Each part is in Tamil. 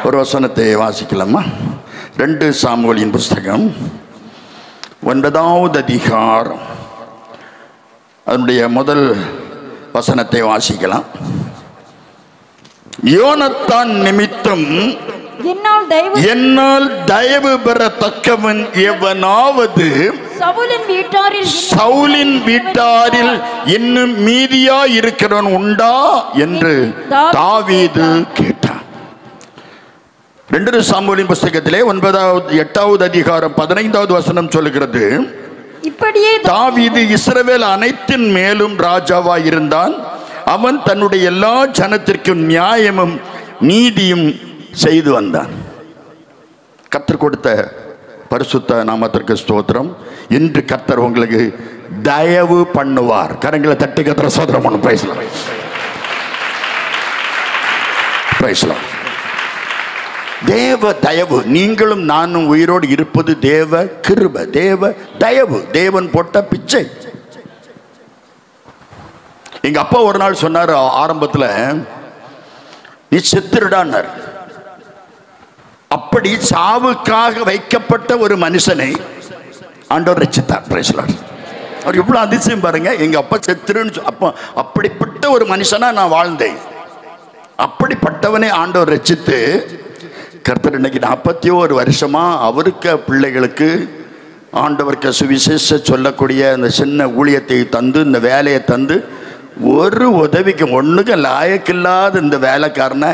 ஒரு வசனத்தை வாசிக்கலாமா? 2 சாமுவேலின் புஸ்தகம் 9வது அதிகாரம் அதனுடைய முதல் வசனத்தை வாசிக்கலாம். யோனத்தான் நிமித்தம் என்னால் தயவு பெறத்தக்கவன் எவனாவது சவுலின் வீட்டாரில் இன்னும் மீதியா இருக்கிறவன் உண்டா என்று தாவீது கேட்டான். 2 சாமுவேலின் புஸ்தகத்திலே 8வது அதிகாரம் 15வது வசனம் சொல்லுகிறது, இப்படியே தாவீது இஸ்ரவேல் அனைத்தின் மேலும் ராஜாவாய் இருந்தான். அவன் தன்னுடைய எல்லா ஜனத்திற்கும் நியாயமும் நீதியும் செய்து வந்தான். கர்த்தர் கொடுத்த பரிசுத்த நாமத்திற்கு ஸ்தோத்திரம். இன்று கர்த்தர் உங்களுக்கு தயவு பண்ணுவார். கரங்களை தட்டி கர்த்தரை ஸ்தோத்திரம் பண்ணு. பேசலாம் பேசலாம். தேவ தயவு. நீங்களும் நானும் உயிரோடு இருப்பது தேவ கிருபை, தேவ தயவு, தேவன் போட்ட பிச்சை. எங்க அப்பா ஒரு நாள் சொன்னார் ஆரம்பத்தில், நீ செத்துருடான்னார். அப்படி சாவுக்காக வைக்கப்பட்ட ஒரு மனுஷனை ஆண்டவர் ரட்சித்தார். அவர் எவ்வளவு அதிசயம் பாருங்க. எங்க அப்பா செத்துருன்னு அப்போ அப்படிப்பட்ட ஒரு மனுஷனா நான் வாழ்ந்தேன். அப்படிப்பட்டவனை ஆண்டவர் ரட்சித்து கர்த்தர் இன்னைக்கு 41 வருஷமா அவருக்கு பிள்ளைகளுக்கு ஆண்டவருக்கு சுவிசேஷ சொல்லக்கூடிய அந்த சின்ன ஊழியத்தை தந்து, இந்த வேலையை தந்து, ஒரு உதவிக்கு ஒண்ணுக்கு லாயக்கில்லாத இந்த வேலைக்காரனை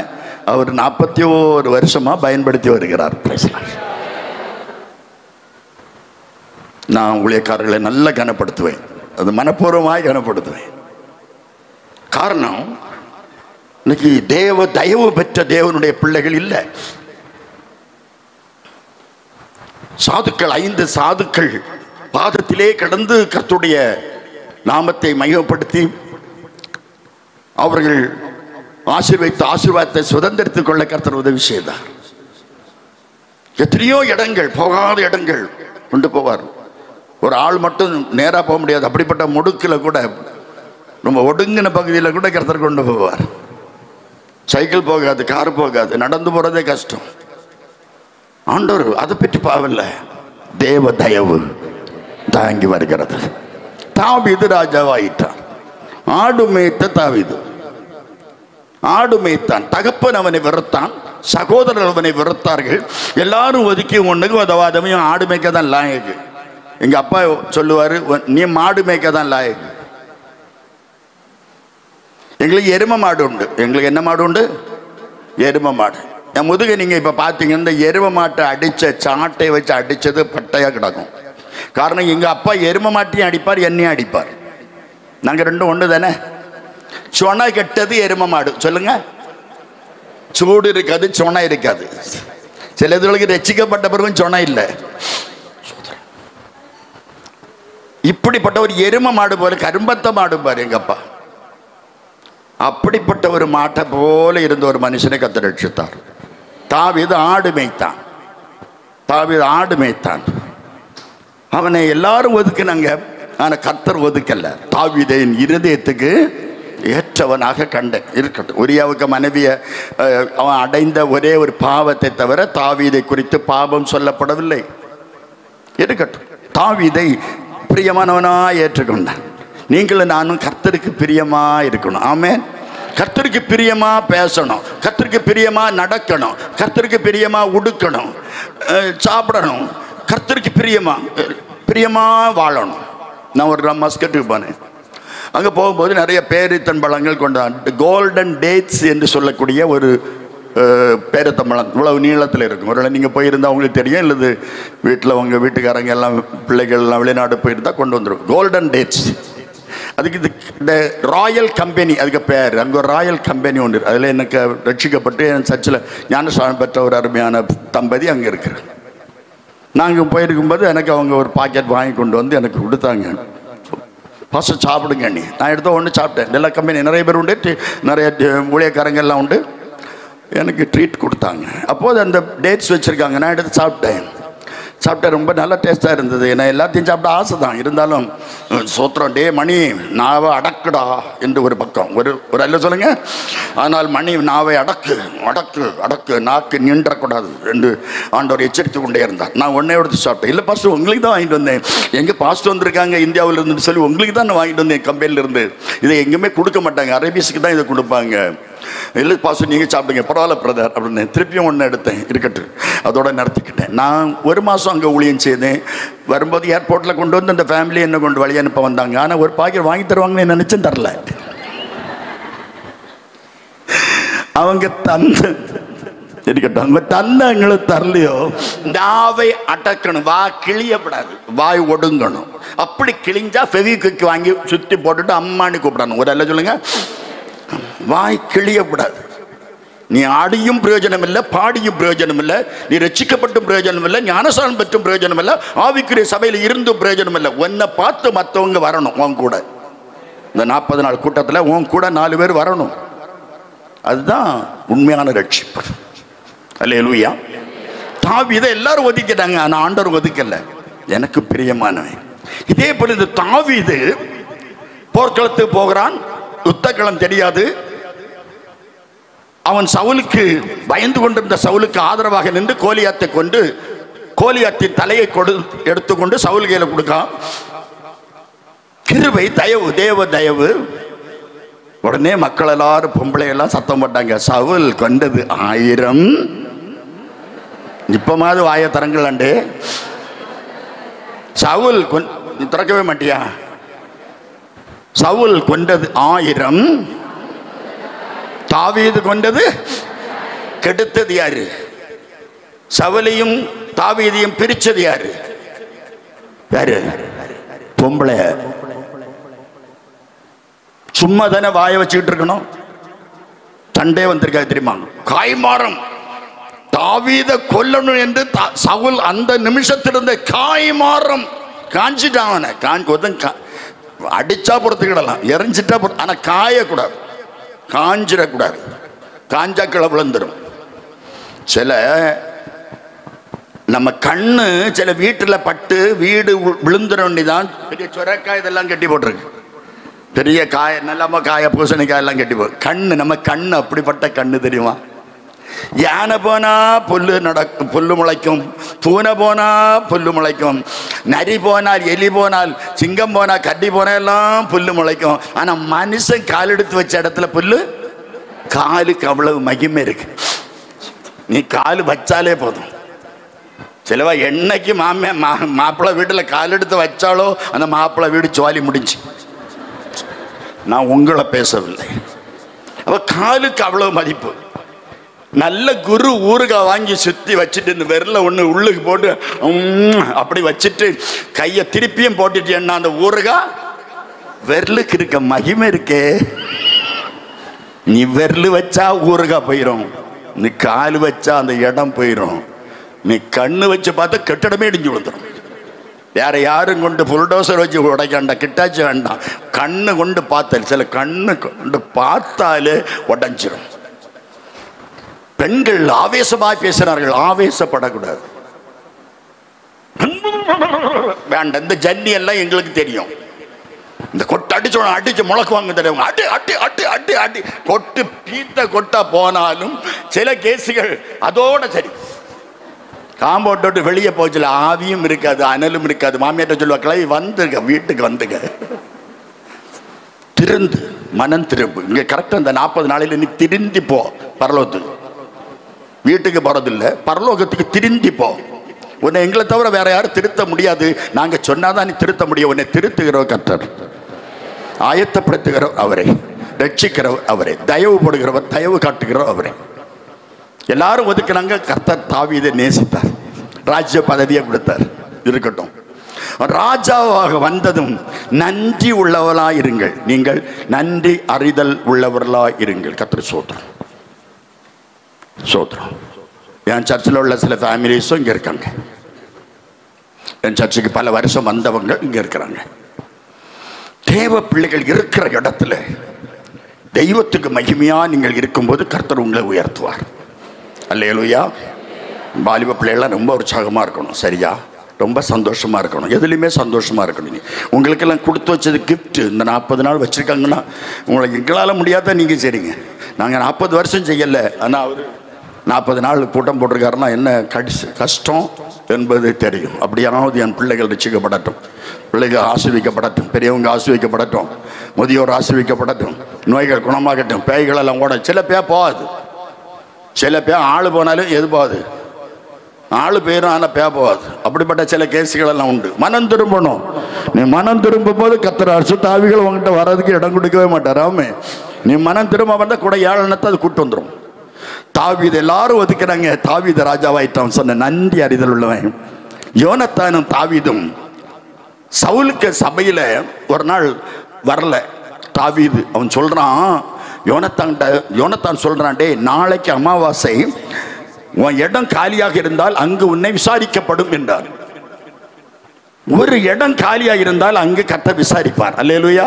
அவர் 41 வருஷமா பயன்படுத்தி வருகிறார். நான் ஊழியக்காரர்களை நல்லா கனப்படுத்துவேன், அது மனப்பூர்வமாய் கனப்படுத்துவேன். காரணம், இன்னைக்கு தேவ தயவு பெற்ற தேவனுடைய பிள்ளைகள் இல்லை. சாதுக்கள், 5 சாதுக்கள் பாதத்திலே கடந்து கர்த்தருடைய நாமத்தை மகிமைப்படுத்தி அவர்கள் ஆசீர்வாதத்தை சுதந்திரத்துக் கொள்ள கர்த்தர் உதவி செய்தார். எத்தனையோ இடங்கள், போகாத இடங்கள் கொண்டு போவார். ஒரு ஆள் மட்டும் நேராக போக முடியாது. அப்படிப்பட்ட முடுக்கில் கூட, ரொம்ப ஒடுங்கின பகுதியில் கூட கர்த்தர் கொண்டு போவார். சைக்கிள் போகாது, கார் போகாது, நடந்து போறதே கஷ்டம். ஆண்டவர் அதை பற்றி பாவல்ல, தேவ தயவு தாங்கி வருகிறது. தாவீது ராஜாவாயிட்டான். ஆடு மேய்த்த தாவீது ஆடு மேய்த்தான். தகப்பன் அவனை வெறுத்தான், சகோதரர் அவனை வெறுத்தார்கள். எல்லாரும் ஒதுக்கி ஒண்ணுக்கு உதவாதமையும் ஆடு மேய்க்க தான் லாயக்கு. எங்க அப்பா சொல்லுவாரு, நீ மாடு மேய்க்க தான் லாயக்கு. எங்களுக்கு எரும மாடு உண்டு. எங்களுக்கு என்ன மாடு உண்டு? எரும மாடு. என் முதுகை நீங்க இப்ப பாத்தீங்கன்னா, இந்த எரும மாட்டை அடிச்ச சாட்டை வச்சு அடிச்சது பட்டையா கிடக்கும். காரணம், எங்க அப்பா எரும மாட்டையும் அடிப்பார், என்னையும் அடிப்பார். நாங்க ரெண்டும் ஒன்று தானே. சொனை கெட்டது எரும மாடு. சொல்லுங்க, சூடு இருக்காது, சொனை இருக்காது. சில இதுகளுக்கு ரசிக்கப்பட்ட பிறகு சொனை இல்லை. இப்படிப்பட்ட ஒரு எரும மாடு போல, கரும்பத்த மாடு பாரு எங்க அப்பா. அப்படிப்பட்ட ஒரு மாட்டை போல இருந்த ஒரு மனுஷனை கர்த்தர் ரட்சித்தார். தாவீது ஆடு மேய்த்தான். தாவீது ஆடு மேய்த்தான். அவனை எல்லாரும் ஒதுக்கினாங்க, ஆனா கர்த்தர் ஒதுக்கல. தாவீதின் இருதயத்துக்கு ஏற்றவனாக கண்டேன். இருக்கட்டும், உரியாவுக்கு மனைவிய அவன் அடைந்த ஒரே ஒரு பாவத்தை தவிர தாவீதை குறித்து பாவம் சொல்லப்படவில்லை. இருக்கட்டும், தாவீதை பிரியமானவனா ஏற்றுக்கொண்டான். நீங்களும் நானும் கர்த்தருக்கு பிரியமா இருக்கணும். ஆமென். கர்த்தருக்கு பிரியமா பேசணும், கர்த்தருக்கு பிரியமா நடக்கணும், கர்த்தருக்கு பிரியமா உடுக்கணும், சாப்பிடணும், கர்த்தருக்கு பிரியமா வாழணும். நான் ஒரு மஸ்கட்டுக்கு போனேன். அங்கே போகும்போது நிறைய பேரித்தம்பழங்கள் கொண்டாந்து, கோல்டன் டேட்ஸ் என்று சொல்லக்கூடிய ஒரு பேரித்தம்பழம் இவ்வளவு நீளத்தில் இருக்கும். ஒருவேளை நீங்கள் போயிருந்தால் உங்களுக்கு தெரியும், இல்லது வீட்டில் உங்கள் வீட்டுக்காரங்க எல்லாம் பிள்ளைகள் எல்லாம் வெளிநாடு போயிருந்தால் கொண்டு வந்துடும். Golden dates. அதுக்கு இந்த ராயல் கம்பெனி, அதுக்கு பேர். அங்கே ஒரு ராயல் கம்பெனி ஒன்று. அதில் எனக்கு ரட்சிக்கப்பட்டு என் சர்ச்சில் ஞானஸ்நானம் பெற்ற ஒரு அருமையான தம்பதி அங்கே இருக்கிறேன். நாங்கள் போயிருக்கும்போது எனக்கு அவங்க ஒரு பாக்கெட் வாங்கி கொண்டு வந்து எனக்கு கொடுத்தாங்க. ஃபஸ்ட்டு சாப்பிடுங்க நீ. நான் எடுத்த ஒன்று சாப்பிட்டேன். எல்லா கம்பெனி நிறைய பேர் உண்டு, நிறைய ஊழியக்காரங்க எல்லாம் உண்டு. எனக்கு ட்ரீட் கொடுத்தாங்க. அப்போது அந்த டேட்ஸ் வச்சுருக்காங்க. நான் எடுத்து சாப்பிட்டேன். சாப்பிட்டா ரொம்ப நல்ல டேஸ்ட்டாக இருந்தது. ஏன்னா எல்லாத்தையும் சாப்பிட்ட ஆசை தான், இருந்தாலும் சோத்திரம் டே மணி நாவை அடக்குடா என்று ஒரு பக்கம் ஒரு அல்ல சொல்லுங்க. ஆனால் மணி நாவை அடக்கு அடக்கு அடக்கு, நாக்கு நின்றக்கூடாது என்று ஆண்டவர் எச்சரித்து கொண்டே இருந்தார். நான் ஒன்றே எடுத்து சாப்பிட்டேன். இல்லை பாஸ்டர் உங்களுக்கு தான் வாங்கிட்டு வந்தேன், எங்கே பாஸ்டர் வந்திருக்காங்க இந்தியாவில் இருந்துன்னு சொல்லி உங்களுக்கு தான் நான் வாங்கிட்டு வந்தேன் கம்பெனிலேருந்து. இதை எங்கேயுமே கொடுக்க மாட்டாங்க, அரேபியஸுக்கு தான் இதை கொடுப்பாங்க. இல்லை பாஸ்டர் நீங்கள் சாப்பிடுங்க, பரவாயில்ல பிரதர் அப்படின்னு திருப்பியும் ஒன்று எடுத்தேன், இருக்கட்டும் அதோட நடத்திக்கிட்டேன். நான் 1 மாதம் அங்கே ஊழியம் செய்தேன். வரும்போது ஏர்போர்ட்டில் கொண்டு வந்து அந்த ஃபேமிலி என்ன கொண்டு வழி அனுப்ப வந்தாங்க. ஆனால் ஒரு பாக்கெட் வாங்கி தருவாங்கன்னு நினச்சேன், தரல. அவங்க இருக்கட்டும், அவங்க தந்தங்களுக்கு தரலையோ, நாவை அடக்கணும், வா கிளியப்படாது, வாய் ஒடுங்கணும். அப்படி கிழிஞ்சா ஃபெவிக்விக் வாங்கி சுற்றி போட்டுட்டு அம்மானு கூப்பிடணும். ஒரு அல்ல சொல்லுங்க, வாய் கிளியப்படாது. நீ ஆடியும் பிரயோஜனம் இல்லை, பாடியும் பிரயோஜனம் இல்லை, நீ ரட்சிக்கப்பட்டும் பிரயோஜனம் இல்லை, ஞானசானம் பெற்றும் பிரயோஜனம் இல்லை, ஆவிக்குரிய சபையில் இருந்தும் பிரயோஜனம் இல்லை. உன்னை பார்த்து மற்றவங்க வரணும் உன் கூட. இந்த 40 நாள் கூட்டத்தில் உன் கூட 4 பேர் வரணும். அதுதான் உண்மையான ரட்சிப்பு. அல்லேலூயா. தாவீதை எல்லாரும் ஒதுக்கிட்டாங்க, ஆனால் ஆண்டவர் ஒதுக்கல, எனக்கு பிரியமானவன். இதே போல இந்த தாவீது போர்க்களத்துக்கு போகிறான், யுத்தக்களம் தெரியாது. அவன் சவுலுக்கு பயந்து கொண்டிருந்த சவுலுக்கு ஆதரவாக நின்று கோலியாத்தை கொண்டு கோலியாத்தின் தலையை எடுத்துக்கொண்டு சவுல் கையில கொடுக்கான். கிருபை, தயவு, தேவ தயவு. உடனே மக்கள் எல்லாரும் பொம்பளை எல்லாம் சத்தம் போட்டாங்க, சவுல் கொண்டது 1000. இப்பமாவது வாய தரங்களாண்டு. சவுல் நீ திறக்கவே மாட்டியா? சவுல் கொண்டது 1000, தாவீது கொண்டது. கெடுத்தது யாரு? சவுலையும் தாவீதையும் பிரிச்சது யாரு? யாரு? பொம்பளை. சும்மா தானே வாய வச்சுக்கிட்டு இருக்கணும். சண்டே வந்திருக்காது தெரியுமா? காய்மாரம் தாவீதை கொல்லணும் என்று சவுல் அந்த நிமிஷத்திலிருந்த காய்மாரம் காஞ்சிட்டான். அடிச்சா பொறுத்துக்கிடலாம், எரிஞ்சிட்டா ஆனா காயக்கூடாது, காஞ்சிடக்கூடாது. காஞ்சா கிளை விழுந்துடும். சில நம்ம கண்ணு சில வீட்டில் பட்டு வீடு விழுந்துட வேண்டிதான். பெரிய சொரக்காய் இதெல்லாம் கட்டி போட்டிருக்கு, பெரிய காய நல்லாம காய பூசணிக்காய் எல்லாம் கட்டி போட்டு. கண்ணு நம்ம கண்ணு அப்படிப்பட்ட கண்ணு தெரியுமா? யானை போனா புல்லு முளைக்கும், பூனை போனா புல்லு முளைக்கும், நரி போனால் எலி போனால் சிங்கம் போனா கட்டி போனா எல்லாம் புல்லு முளைக்கும். ஆனா மனுஷன் கால் எடுத்து வச்ச இடத்துல புல்லு, காலுக்கு அவ்வளவு மகிமை இருக்கு. நீ கால் வச்சாலே போதும். சிலவா என்னைக்கு மாப்பிள்ளை வீட்டுல கால் எடுத்து வச்சாலோ அந்த மாப்பிள்ளை வீடு சோலி முடிஞ்சு. நான் உங்களை பேசவில்லை. அவ காலுக்கு அவ்வளவு மதிப்பு. நல்ல குரு ஊறுகாய் வாங்கி சுத்தி வச்சுட்டு இந்த விரல ஒண்ணு உள்ளுக்கு போட்டு அப்படி வச்சுட்டு கையை திருப்பியும் போட்டுட்டு என்ன அந்த ஊறுகாய் விரலுக்கு இருக்க மகிமை இருக்கே. நீ விரல் வச்சா ஊறுகாய் போயிடும், நீ கால் வச்சா அந்த இடம் போயிடும். நீ கண்ணு வச்சு பார்த்தா கட்டிடமே இடிஞ்சு விழுந்துடும். வேற யாரும் கொண்டு புல்டோசர் வச்சு உடைக்காண்டா, கிட்டாச்சு வேண்டாம். கண்ணு கொண்டு பார்த்த சில கண்ணு கொண்டு பார்த்தாலே உடைஞ்சிடும். பெண்கள் ஆவேசமாய் பேசினார்கள், ஆவேசப்படக்கூடாது. வேண்டாம், இந்த ஜன்னி எல்லாம் எங்களுக்கு தெரியும். இந்த கொட்டு அடிச்சு முழக்குவாங்க தெரியும். அடி அடி அடி அடி அடி கொட்டு பீத்த கொட்டா போனாலும் சில கேசுகள் அதோட சரி. காம்பவுண்ட் வெளியே போச்சுல, ஆவியும் இருக்காது, அனலும் இருக்காது. மாமியார்ட்ட சொல்லுவா, கிளவி வந்துங்க, வீட்டுக்கு வந்துங்க, திருந்து மனம் திரும்பு. இங்க கரெக்டா இந்த 40 நாளையில நீ திருந்தி போ. பரலோகத்துக்கு வீட்டுக்கு போறதில்லை, பரலோகத்துக்கு திருந்தி போ. உன்னை எங்களை தவிர வேற யாரும் திருத்த முடியாது. நாங்க சொன்னாதான் நீ திருத்த முடியும். உன்னை திருத்துகிறவர் கர்த்தர், ஆயத்தப்படுத்துகிறவர் அவரை, ரட்சிக்கிறவர் அவரை, தயவு போடுகிறவர், தயவு காட்டுகிறவர் அவரை. எல்லாரும் ஒதுக்கினாங்க. கர்த்தர் தாவீதை நேசித்தார், ராஜ்ய பதவியை கொடுத்தார். இருக்கட்டும், ராஜாவாக வந்ததும் நன்றி உள்ளவர்களாய் இருங்கள். நீங்கள் நன்றி அறிதல் உள்ளவர்களாய் இருங்கள். கர்த்தர் சோத்திரம் சோத்திரம். என் சர்ச்சில் உள்ள சில ஃபேமிலிஸும் இங்கே இருக்காங்க. என் சர்ச்சுக்கு பல வருஷம் வந்தவங்க இங்கே இருக்கிறாங்க. தேவ பிள்ளைகள் இருக்கிற இடத்துல தெய்வத்துக்கு மகிமையா நீங்கள் இருக்கும்போது கர்த்தர் உங்களை உயர்த்துவார். அல்லேலூயா. வாலிப பிள்ளைகள்லாம் ரொம்ப உற்சாகமாக இருக்கணும். சரியா? ரொம்ப சந்தோஷமாக இருக்கணும், எதுலேயுமே சந்தோஷமாக இருக்கணும். உங்களுக்கெல்லாம் கொடுத்து வச்சது கிஃப்ட்டு. இந்த 40 நாள் வச்சுருக்காங்கன்னா உங்களுக்கு எங்களால் முடியாத நீங்கள் சரிங்க. நாங்கள் 40 வருஷம் செய்யலை, ஆனால் அவர் 40 நாள் கூட்டம் போட்டிருக்காருன்னா என்ன கஷ்டம் என்பது தெரியும். அப்படியாவது என் பிள்ளைகள் ரட்சிக்கப்படட்டும், பிள்ளைகள் ஆசீர்வதிக்கப்படட்டும், பெரியவங்க ஆசீர்வதிக்கப்படட்டும், முதியோர் ஆசீர்வதிக்கப்படட்டும், நோய்கள் குணமாகட்டும், பேய்களெல்லாம் ஓட. சில பேர் போகாது, சில பேர் ஆள் போனாலும் எது போகாது, ஆளு பேரும் ஆனால் பே போகாது. அப்படிப்பட்ட சில கேஸுகள் எல்லாம் உண்டு. மனம் திரும்பணும். நீ மனம் திரும்பும் போது கர்த்தர் அசுத்த ஆவிகள் உங்ககிட்ட வர்றதுக்கு இடம் கொடுக்கவே மாட்டார். ஆமே, நீ மனம் திரும்ப வந்தால் கூட ஏழனத்தை அது கூட்டு வந்துடும். தாவீது எல்லாரும் ஒதுக்கிறாங்க, தாவீது ராஜாவாயிட்டான் சொன்ன நன்றி அறிதல் உள்ளவன். யோனத்தானும் தாவீதும் சவுலுக்கு சபையில் ஒரு நாள் வரல. தாவீது அவன் சொல்றான், யோனத்தான் சொல்றான், டே நாளைக்கு அமாவாசை, உன் இடம் காலியாக இருந்தால் அங்கு உன்னை விசாரிக்கப்படும் என்றார். ஒரு இடம் காலியாக இருந்தால் அங்கு கர்த்தர் விசாரிப்பார். அல்லேலூயா.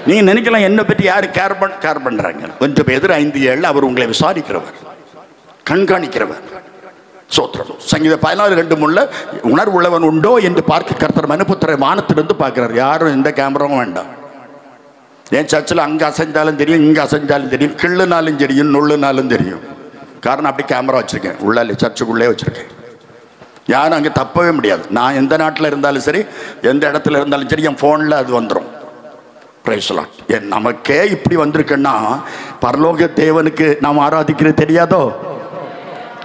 நீங்க நினைக்கலாம் என்னை பற்றி யாரு கேர் பண்றாங்க. 1 பேதுரு 5:7 அவர் உங்களை விசாரிக்கிறவர், கண்காணிக்கிறவர். சோத்திரம். சங்கீதம் 14:2 உணர்வு உள்ளவன் உண்டோ என்று பார்க்க கர்த்தர் மனுபுத்திர வானத்திலிருந்து பார்க்கிறார். யாரும் எந்த கேமராவும் வேண்டாம். என் சர்ச்சில் அங்கே அசைஞ்சாலும் தெரியும், இங்கே அசைஞ்சாலும் தெரியும், கிள்ளுனாலும் தெரியும், நுள்ளுனாலும் தெரியும். காரணம் அப்படி கேமரா வச்சுருக்கேன், உள்ளே சர்ச்சுக்குள்ளே வச்சுருக்கேன். யாரும் அங்கே தப்பவே முடியாது. நான் எந்த நாட்டில் இருந்தாலும் சரி, எந்த இடத்துல இருந்தாலும் சரி, என் ஃபோனில் அது வந்துடும். Price the Lord. நமக்கே இப்படி வந்திருக்குன்னா பரலோக தேவனுக்கு நாம் ஆராதிக்கிறது தெரியாதோ?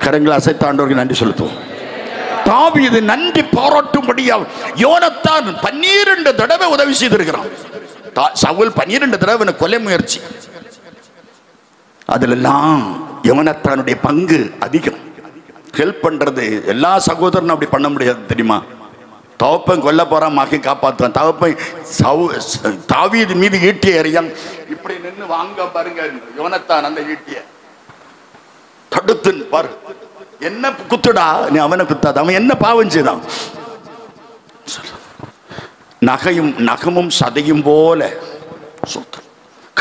கரங்களை அசைத்தாண்டவருக்கு நன்றி செலுத்துவோம். தாவீது நன்றி பாராட்டும்படியாக யோனத்தான் 12 தடவை உதவி செய்திருக்கிறான். சவுல் 12 தடவை கொலை முயற்சி. அதிலெல்லாம் யோனத்தானுடைய பங்கு அதிகம். ஹெல்ப் பண்றது எல்லா சகோதரனும் அப்படி பண்ண முடியாது தெரியுமா? தகப்பன் கொல்ல போறான், மகன் காப்பாற்றுவான். தகப்பன் தாவீது மீது ஈட்டிய எறியான், இப்படி நின்று வாங்க பாருங்க. யோனத்தான் அந்த ஈட்டிய தடுத்து பாரு, என்ன குத்துடா, நீ அவனை குத்தாத, அவன் என்ன பாவம் செய்தான். நகமும் சதையும் போல,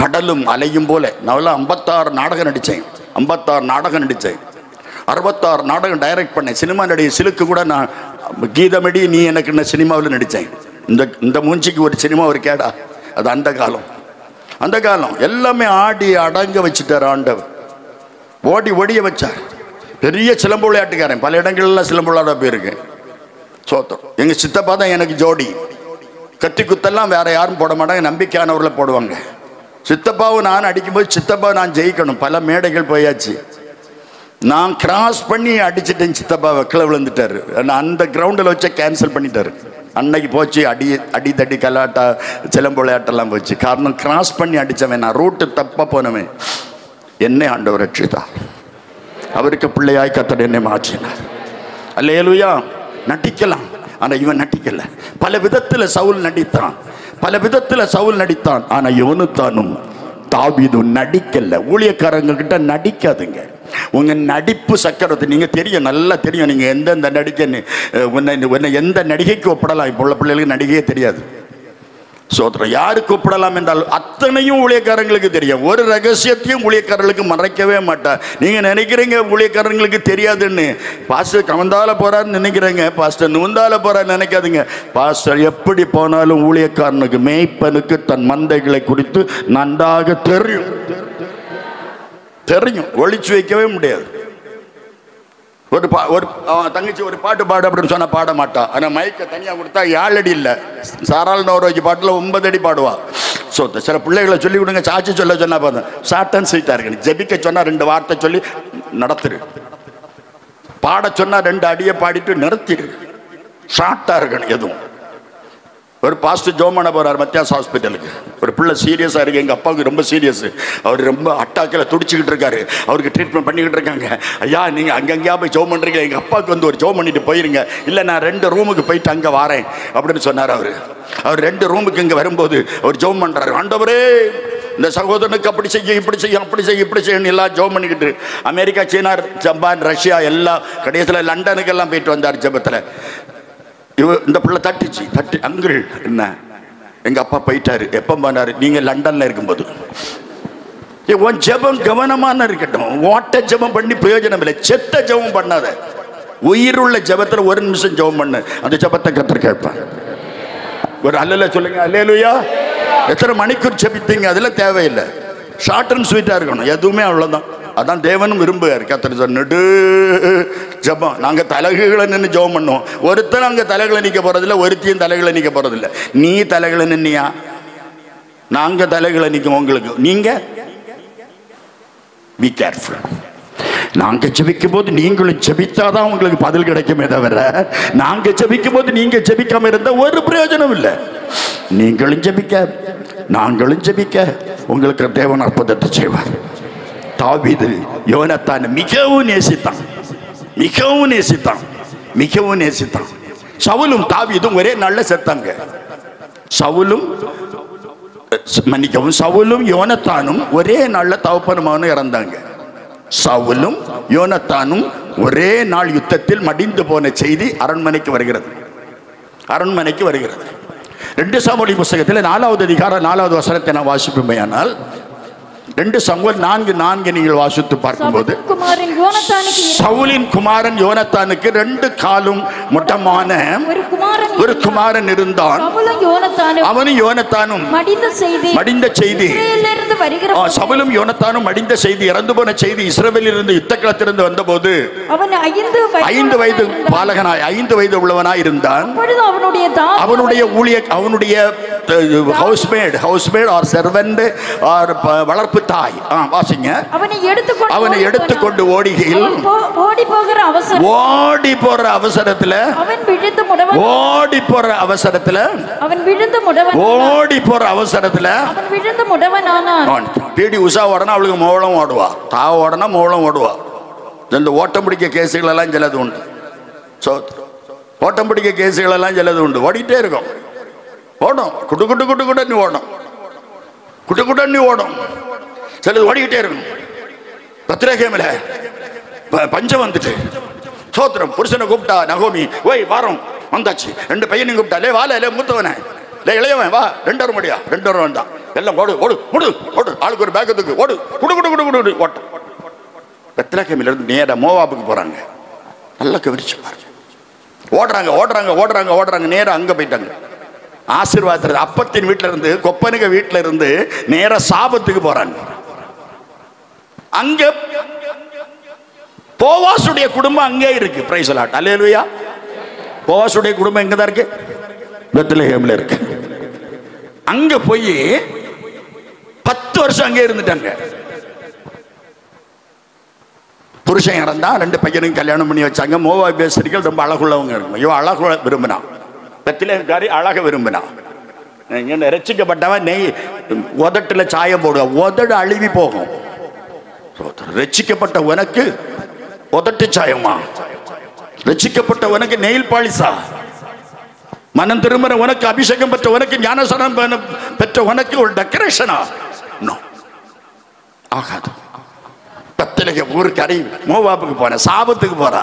கடலும் அலையும் போல. நான் 56 நாடகம் நடித்தேன், 56 நாடகம் நடித்தேன், 66 நாடகம் டைரக்ட் பண்ணேன். சினிமா நடிகை சிலுக்கு கூட நான் கீதமடி நீ எனக்கு என்ன சினிமாவில் நடித்தேன். இந்த மூஞ்சிக்கு ஒரு சினிமா ஒரு கேடா. அது அந்த காலம் எல்லாமே ஆடி அடங்க வச்சுட்டார் ஆண்டவர். ஓடி ஓடிய வச்சார். பெரிய சிலம்பு விளையாட்டுக்காரன், பல இடங்கள்லாம் சிலம்பு விளையாட போயிருக்கேன். சோத்தம். எங்கள் சித்தப்பா தான் எனக்கு ஜோடி. கத்தி குத்தெல்லாம் வேற யாரும் போட மாட்டாங்க, நம்பிக்கையானவர்களை போடுவாங்க. சித்தப்பாவும் நான் அடிக்கும்போது சித்தப்பா நான் ஜெயிக்கணும். பல மேடைகள் போயாச்சு. நான் கிராஸ் பண்ணி அடிச்சிட்டேன். சித்தப்பா வெக்கில விழுந்துட்டாரு. அந்த கிரவுண்டில் வச்ச கேன்சல் பண்ணிட்டாரு. அன்னைக்கு போச்சு அடி தடி கலாட்டா சிலம்பு விளையாட்டெல்லாம் போச்சு. காரணம் கிராஸ் பண்ணி அடித்தவன், நான் ரூட்டு தப்பாக போனவன். என்னை ஆண்டவர் ரட்சித்தார். அவருக்கு பிள்ளையாய் கர்த்தர் என்னை மாற்றினார். அல்லேலூயா. நடிக்கலாம், ஆனால் இவன் நடிக்கல. பல விதத்தில் சவுல் நடித்தான், ஆனா யோனத்தானும் தாவீதும் நடிக்கல. ஊழியக்காரங்க கிட்ட நடிக்காதுங்க. உங்க நடிப்பு சக்கரத்தை நீங்க தெரியும், நல்லா தெரியும். நீங்க எந்தெந்த நடிகை உன்னை எந்த நடிகைக்கு ஒப்பிடலாம். இப்போ உள்ள பிள்ளைகளுக்கு நடிகையே தெரியாது. சோத்திரம். யாருக்கு ஒப்பிடலாம் என்றால் அத்தனையும் ஊழியக்காரங்களுக்கு தெரியும். ஒரு ரகசியத்தையும் ஊழியக்காரர்களுக்கு மறைக்கவே மாட்டார். நீங்க நினைக்கிறீங்க ஊழியக்காரங்களுக்கு தெரியாதுன்னு. பாஸ்டர் கவந்தால போறாருன்னு நினைக்கிறீங்க, பாஸ்டர் நுந்தால போறாரு நினைக்காதுங்க. பாஸ்டர் எப்படி போனாலும் ஊழியக்காரனுக்கு, மேய்ப்பனுக்கு தன் மந்தைகளை குறித்து நன்றாக தெரியும். ஒளிச்சு வைக்கவே முடியாது. ஒரு தங்கச்சி ஒரு பாட்டு பாடு அப்படின்னு சொன்னா பாட மாட்டா. ஆனால் மைக்கை தனியாக கொடுத்தா 7 அடி இல்லை, சாரால் நோரோஜி பாட்டில் 9 அடி பாடுவா. ஸோ சில பிள்ளைகளை சொல்லி கொடுங்க. சாட்சி சொல்ல சொன்னா பார்த்தேன், ஷார்ட் அண்ட் ஸ்வீட்டாக இருக்கு. ஜெபிக்க சொன்னா 2 வார்த்தை சொல்லி நடத்துரு. பாட சொன்னா 2 அடியை பாடிட்டு நிறுத்திடு. ஷார்ட்டாக இருக்கணும் எதுவும். ஒரு பாஸ்டர் ஜோம் பண்ண போறார் மத்தியாஸ் ஹாஸ்பிட்டலுக்கு. ஒரு பிள்ளை சீரியஸாக இருக்கு. எங்கள் அப்பாவுக்கு ரொம்ப சீரியஸ். அவர் ரொம்ப அட்டாக்கில் துடிச்சிக்கிட்டு இருக்காரு. அவருக்கு ட்ரீட்மெண்ட் பண்ணிக்கிட்டு இருக்காங்க. ஐயா நீங்கள் அங்கங்கேயா போய் ஜோம் பண்ணுறீங்க, எங்கள் அப்பாவுக்கு வந்து ஒரு ஜோம் பண்ணிட்டு போயிருங்க. இல்லை நான் 2 ரூமுக்கு போயிட்டு அங்கே வரேன் அப்படின்னு சொன்னார். அவர் 2 ரூமுக்கு இங்கே வரும்போது அவர் ஜோம் பண்ணுறாரு. ஆண்டவரே இந்த சகோதரனுக்கு அப்படி செய்ய, இப்படி செய்ய, அப்படி செய்ய, இப்படி செய்யணும் எல்லாம் ஜோம் பண்ணிக்கிட்டு. அமெரிக்கா, சீனா, ஜப்பான், ரஷ்யா எல்லாம் கடைசியில் லண்டனுக்கெல்லாம் போயிட்டு வந்தார் ஜெபத்தில். இந்த பிள்ளை தட்டி அங்கிள் என்ன எங்க அப்பா போயிட்டாரு. எப்போ பண்ணாரு? நீங்க லண்டன்ல இருக்கும்போது. உன் ஜெபம் கவனமான இருக்கட்டும். ஓட்ட ஜெபம் பண்ணி பிரயோஜனம் இல்லை. செத்த ஜெபம் பண்ணாத. உயிருள்ள ஜெபத்துல ஒரு நிமிஷம் ஜெபம் பண்ணு, அந்த ஜெபத்தை கர்த்தர் கேட்பார். ஒரு அல்லேலூயா சொல்லுங்க. அல்லேலூயா. எத்தனை மணிக்கூர் ஜெபித்தீங்க அதெல்லாம் தேவையில்லை, ஷார்ட் அண்ட் ஸ்வீட்டா இருக்கணும், எதுவுமே அவ்வளவுதான். அதான் தேவனும் விரும்புவார். கர்த்தர் நெடு ஜெபம். நாங்க தலைகளை நின்று ஜெபம் பண்ணுவோம். ஒருத்தர் அங்க தலைகளை நிக்க போறதில்லை, ஒருத்தையும் தலைகளை நிக்க போறதில்லை. நீ தலைகளை நின்னியா? நாங்க தலைகளை நிற்கும் உங்களுக்கு. நீங்க பி கேர்ஃபுல். நாங்க ஜெபிக்கும் போது நீங்களும் ஜெபித்தாதான் உங்களுக்கு பதில் கிடைக்குமே தவிர, நாங்க ஜெபிக்கும் போது நீங்க ஜெபிக்காம இருந்தா ஒரு பிரயோஜனம் இல்லை. நீங்களும் ஜெபிக்க நாங்களும் ஜெபிக்க உங்களுக்கு தேவன் அற்புதத்தை செய்வார். தாவீது யோனத்தான் மிகவும் நேசித்தான், மிகவும் நேசித்தான், மிகவும் நேசித்தான். சவுலும் தாவீதும் ஒரே நாள்ல செத்தாங்க. சவுலும் யோனத்தானும் ஒரே நாள்ல தகப்பனுமானும் இறந்தாங்க. சவுலும் யோனத்தானும் ஒரே நாள் யுத்தத்தில் மடிந்து போன செய்தி அரண்மனைக்கு வருகிறது. 2 சாமுவேல் புத்தகத்தில் 4வது அதிகாரம் 4வது வசனத்தை நான் வாசிப்பேனால், 2 சாமுவேல் 4:4 நீங்கள் வாசித்து பார்க்கும்போது, சவுலின் குமாரன் யோனத்தானுக்கு 2 காலும் முட்டமான ஒரு குமாரன் இருந்தான். அவனும் யோனத்தானும் மடிந்த செய்தி, சவுலும் யோனத்தானும் மடிந்த செய்தி, இறந்து போன செய்தி இஸ்ரவேலில் இருந்து யுத்த களத்திலிருந்து வந்தபோது 5 வயது பாலகனாய் 5 வயது உள்ளவனாய் இருந்தான். அவனுடைய அவனுடைய ஹவுஸ்மேட் ஆர் செர்வன்ட் ஆர் வளர்ப்பு தாய் வாசிங்க, அவனை எடுத்துக்கொண்டு ஓடி போற அவசரத்துல பிடி உஷா ஓடனா அவளுக்கு மோளம் ஓடுவா, தாவ ஓடனா மோளம் ஓடுவா. இந்த ஓட்டம் பிடிக்க கேசுகள் எல்லாம் சிலது உண்டு. ஓட்டம் பிடிக்க கேசுகள் எல்லாம் சிலது உண்டு. ஓடிட்டே இருக்கும், ஓடும், குட்டு குட்டு குட்டு குட்டன்னு ஓடும், குட்டு குட்டன்னு ஓடும். சிலது ஓடிக்கிட்டே இருக்கும். பத்திரகேமில பஞ்சம் வந்துட்டு சோத்திரம் புருஷனை கூப்பிட்டா நகோமி, ஓய் வாரம் வந்தாச்சு. 2 பையனையும் கூப்பிட்டா, லே வால லே மூத்தவனே, லே இளையவன் வா, 2 வர முடியா, 2 வர வேண்டாம், எல்லாம் ஓடு ஓடு ஓடு ஓடு, ஆளுக்கு ஒரு பேக்கத்துக்கு ஓடு, குடு குடு குடு குடு ஓட்டம். பெத்லகேமில இருந்து நேரா மோவாபுக்கு போறாங்க. நல்லா கவனிச்சு பாருங்க. ஓடுறாங்க ஓடுறாங்க ஓடுறாங்க ஓடுறாங்க, நேரா அங்க போயிட்டாங்க. ஆசீர்வாதம் அப்பத்தின் வீட்டுல இருந்து, கொப்பனுக வீட்டுல இருந்து நேரா சாபத்துக்கு போறாங்க. அங்க போவாசுடைய குடும்பம் அங்கே இருக்கு. Price the Lord. அல்லேலூயா. போவாசுடைய குடும்பம் எங்க தான் இருக்கு? பெத்லகேம்ல இருக்கு. அங்க போய் 10 வருஷம் அங்கே இருந்துட்டாங்க. புருஷன் இறந்தா 2 பையனும் கல்யாணம் பண்ணி வச்சாங்க. மோவாபியஸ்தர்கள் ரொம்ப அழகுள்ளவங்க இருக்கும். இவன் அழகு விரும்பினான், பெத்லகேம்காரி அழக விரும்பினான். ரட்சிக்கப்பட்டவன் நெய் உதட்டுல சாயம் போடுவான், உதடு அழுவி போகும். ரட்சிக்கப்பட்ட உனக்கு உதட்டு சாயமா? ரட்சிக்கப்பட்ட உனக்கு நெயில் பாலிசா? மனம் திரும்புற உனக்கு, அபிஷேகம் பெற்ற உனக்கு, ஞானசனம் பெற்ற உனக்கு ஒரு டெக்கரேஷனா? ஆகாது. பெத்லகேம் ஊருக்கு அரை மோவாபுக்கு போன, சாபத்துக்கு போறா.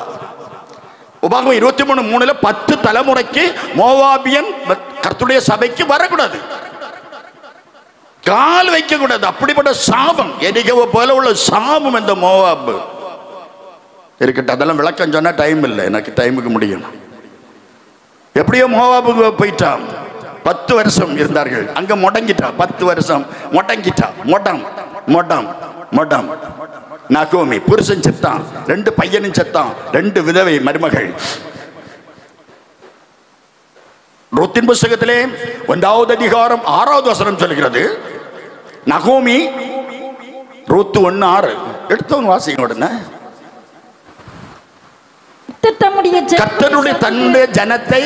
உபாகமம் 23:3 10 தலைமுறைக்கு மோவாபியன் கர்த்தருடைய சபைக்கு வரக்கூடாது, கால் வைக்க கூடாது. அப்படிப்பட்ட சாபம், எரிகவை போல உள்ள சாபம் இந்த மோவாபு இருக்கட்டும். அதெல்லாம் விளக்கம் சொன்னா டைம் இல்லை, எனக்கு டைமுக்கு முடியும். எப்படியோ மோவாபுக்கு போயிட்டான். 10 வருஷம் இருந்தார்கள் அங்க. முடங்கிட்டா, 10 வருஷம் முடங்கிட்டா. மொடம் நகோமி புருஷன் செத்தான், 2 பையனும் செத்தான், 2 விதவை மருமகள். ரூத்தின் புத்தகத்திலே 1வது அதிகாரம் 6வது வசனம் சொல்கிறது, நகோமி ரூத்து 1:6 எடுத்தவன் வாசிங்க உடனே. கர்த்தருடைய தன்னுடைய ஜனத்தை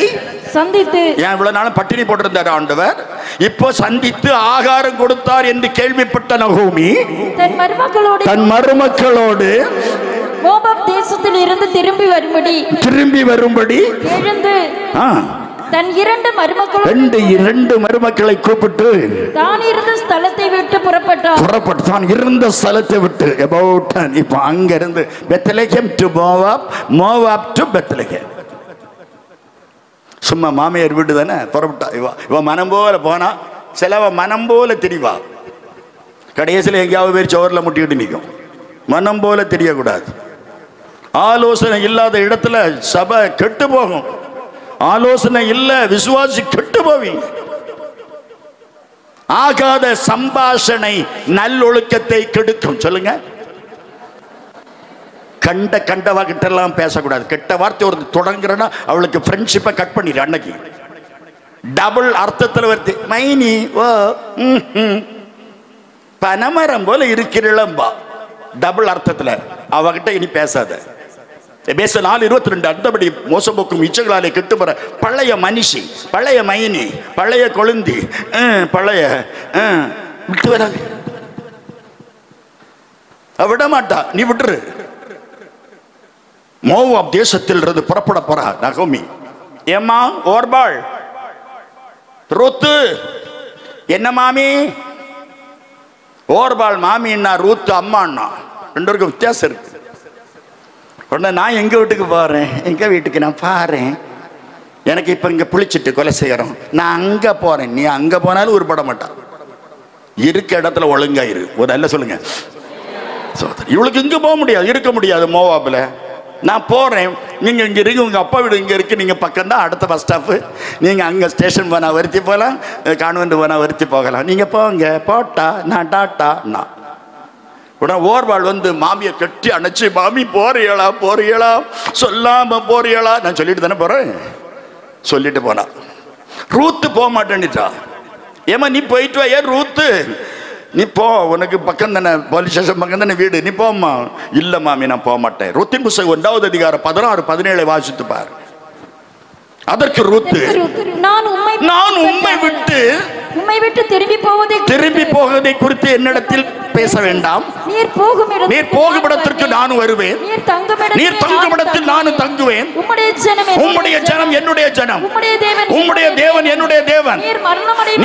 சந்தித்து, ஏன் இவ்வளவு நாளும் பட்டினி போட்டிருந்தார் ஆண்டவர், இப்போ சந்தித்து ஆகாரம் கொடுத்தார் என்று கேள்விப்பட்ட நகோமி தன் மருமக்களோடு மோவாப் தேசத்தில் இருந்து திரும்பி வரும்படி எழுந்து தன் 2 மருமக்களை கூப்பிட்டு தான் இருந்த ஸ்தலத்தை விட்டு புறப்பட்டான். இருந்த ஸ்தலத்தை விட்டு about 10. இப்போ அங்க இருந்து Bethlehem to Moab to Bethlehem. சும்மா மாமியார் வீடு தானே, புறப்பட்டா. இவ மனம் போல போனா, சிலவ மனம் போல தெரியவா, கடைசியில் எங்கேயாவது பேர் சோரில் முட்டிக்கிட்டு நிற்கும். மனம் போல தெரியக்கூடாது. ஆலோசனை இல்லாத இடத்துல சபை கெட்டு போகும். ஆலோசனை இல்ல, விசுவாசி கெட்டு போவீங்க. ஆகாத சம்பாஷணை நல்லொழுக்கத்தை கெடுக்கும். சொல்லுங்க. கண்டவா கிட்ட எல்லாம் பேசக்கூடாது. கெட்ட வார்த்தை ஒரு தொடங்குறனா அவளுக்கு ஃப்ரெண்ட்ஷிப்பை கட் பண்ணிடு. அன்னைக்கு டபுள் அர்த்தத்தில் வருது. மைனி ஓ பனமரம் போல இருக்கிறிளம்பா, டபுள் அர்த்தத்தில். அவகிட்ட இனி பேசாத. பேச 4:22 அந்தபடி மோசம்போக்கும் இச்சைகளாலே கெட்டு போற பழைய மனுஷி, பழைய மைனி, பழைய கொழுந்தி, பழைய விட்டு வராது. விட மாட்டா, நீ விட்டுரு. மோவாப் தேசத்தில் இருந்து புறப்பட போறா நகோமி. ஏம்மா ஓர்பாள், ரூத்து என்ன மாமி? ஓர்பாள் மாமின்னா, ரூத்து அம்மான்னா. ரெண்டு பேருக்கும் வித்தியாசம் இருக்கு. உடனே நான் எங்க வீட்டுக்கு போறேன், எங்க வீட்டுக்கு நான் பாறேன், எனக்கு இப்ப இங்க புளிச்சிட்டு கொலை செய்யறோம், நான் அங்க போறேன். நீ அங்க போனாலும் உருப்பட மாட்டான். இருக்க இடத்துல ஒழுங்காயிரு. ஒரு நல்ல சொல்லுங்க. இவளுக்கு இங்க போக முடியாது, இருக்க முடியாது மோவாப்ல. நான் போறேன், நீங்க இங்க இருக்கு, உங்க அப்பா வீடு இங்க இருக்கு, நீங்க பக்கம் தான், அடுத்த பஸ் ஸ்டாப். நீங்க அங்க ஸ்டேஷன் போனா வருத்தி போகலாம், கான்வென்ட் போனா வருத்தி போகலாம். நீங்க போங்க. போட்டா நான் டாட்டா. நான் உடனே ஓர்வாள் வந்து மாமியை கட்டி அணைச்சி, மாமி போறியளா போறியளா, சொல்லாம போறியளா. நான் சொல்லிட்டு தானே போறேன். சொல்லிட்டு போனா. ரூத்து போக மாட்டேன்னுட்டா. ஏமா நீ போயிட்டு வா. ஏன் ரூத்து, நீ போ, உனக்கு பக்கம் தானே, போலீஸ் ஸ்டேஷன் பக்கம் தானே வீடு, நீ போம்மா. இல்ல மாமி நான் போக மாட்டேன். ரூத்தின் புஸ்தகம் 1வது அதிகாரம் 16-17 வாசித்து பார். அதற்கு ரூத்து, நான் உம்மை விட்டு திரும்பி போவதை குறித்து என்னிடத்தில் பேச வேண்டாம். நீர் போகும் இடத்திற்கு நானும் வருவேன், நீர் தங்கும் இடத்தில் நானும் தங்குவேன். உம்முடைய ஜனம் என்னுடைய ஜனம், உம்முடைய தேவன் என்னுடைய தேவன்.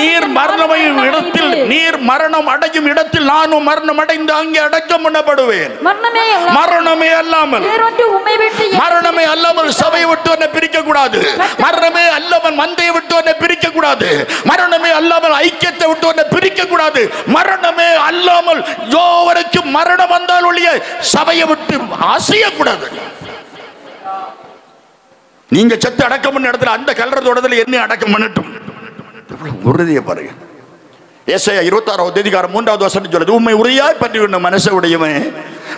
நீர் மரணமடையும் இடத்தில், நீர் மரணம் அடையும் இடத்தில் நானும் மரணம் அடைந்து அங்கே அடக்கம் பண்ணப்படுவேன். மரணமே அல்லாமல், மரணமே அல்லாமல் சபையை விட்டு என்னை பிரிக்க கூடாது. மரணமே அல்லாமல் மந்தையை விட்டு என்னை பிரிக்க கூடாது. மரணமே அல்லாமல் ஐக்கியத்தை விட்டு என்னை பிரிக்க கூடாது. மரணமே அல்லாமல் யோவருக்கு மரணம் வந்தால் ஒழிய சபையை விட்டு அசையக்கூடாது. நீங்க செத்து அடக்கம் பண்ண இடத்துல அந்த கல்லறதோடத்துல என்ன அடக்கம் பண்ணட்டும். உறுதியை பாருங்க. ஏசாயா 26வது அதிகாரம் 3வது வசனம் சொல்லுது, உம்மை உறுதியாய் பற்றி கொண்ட மனசை உடையவன்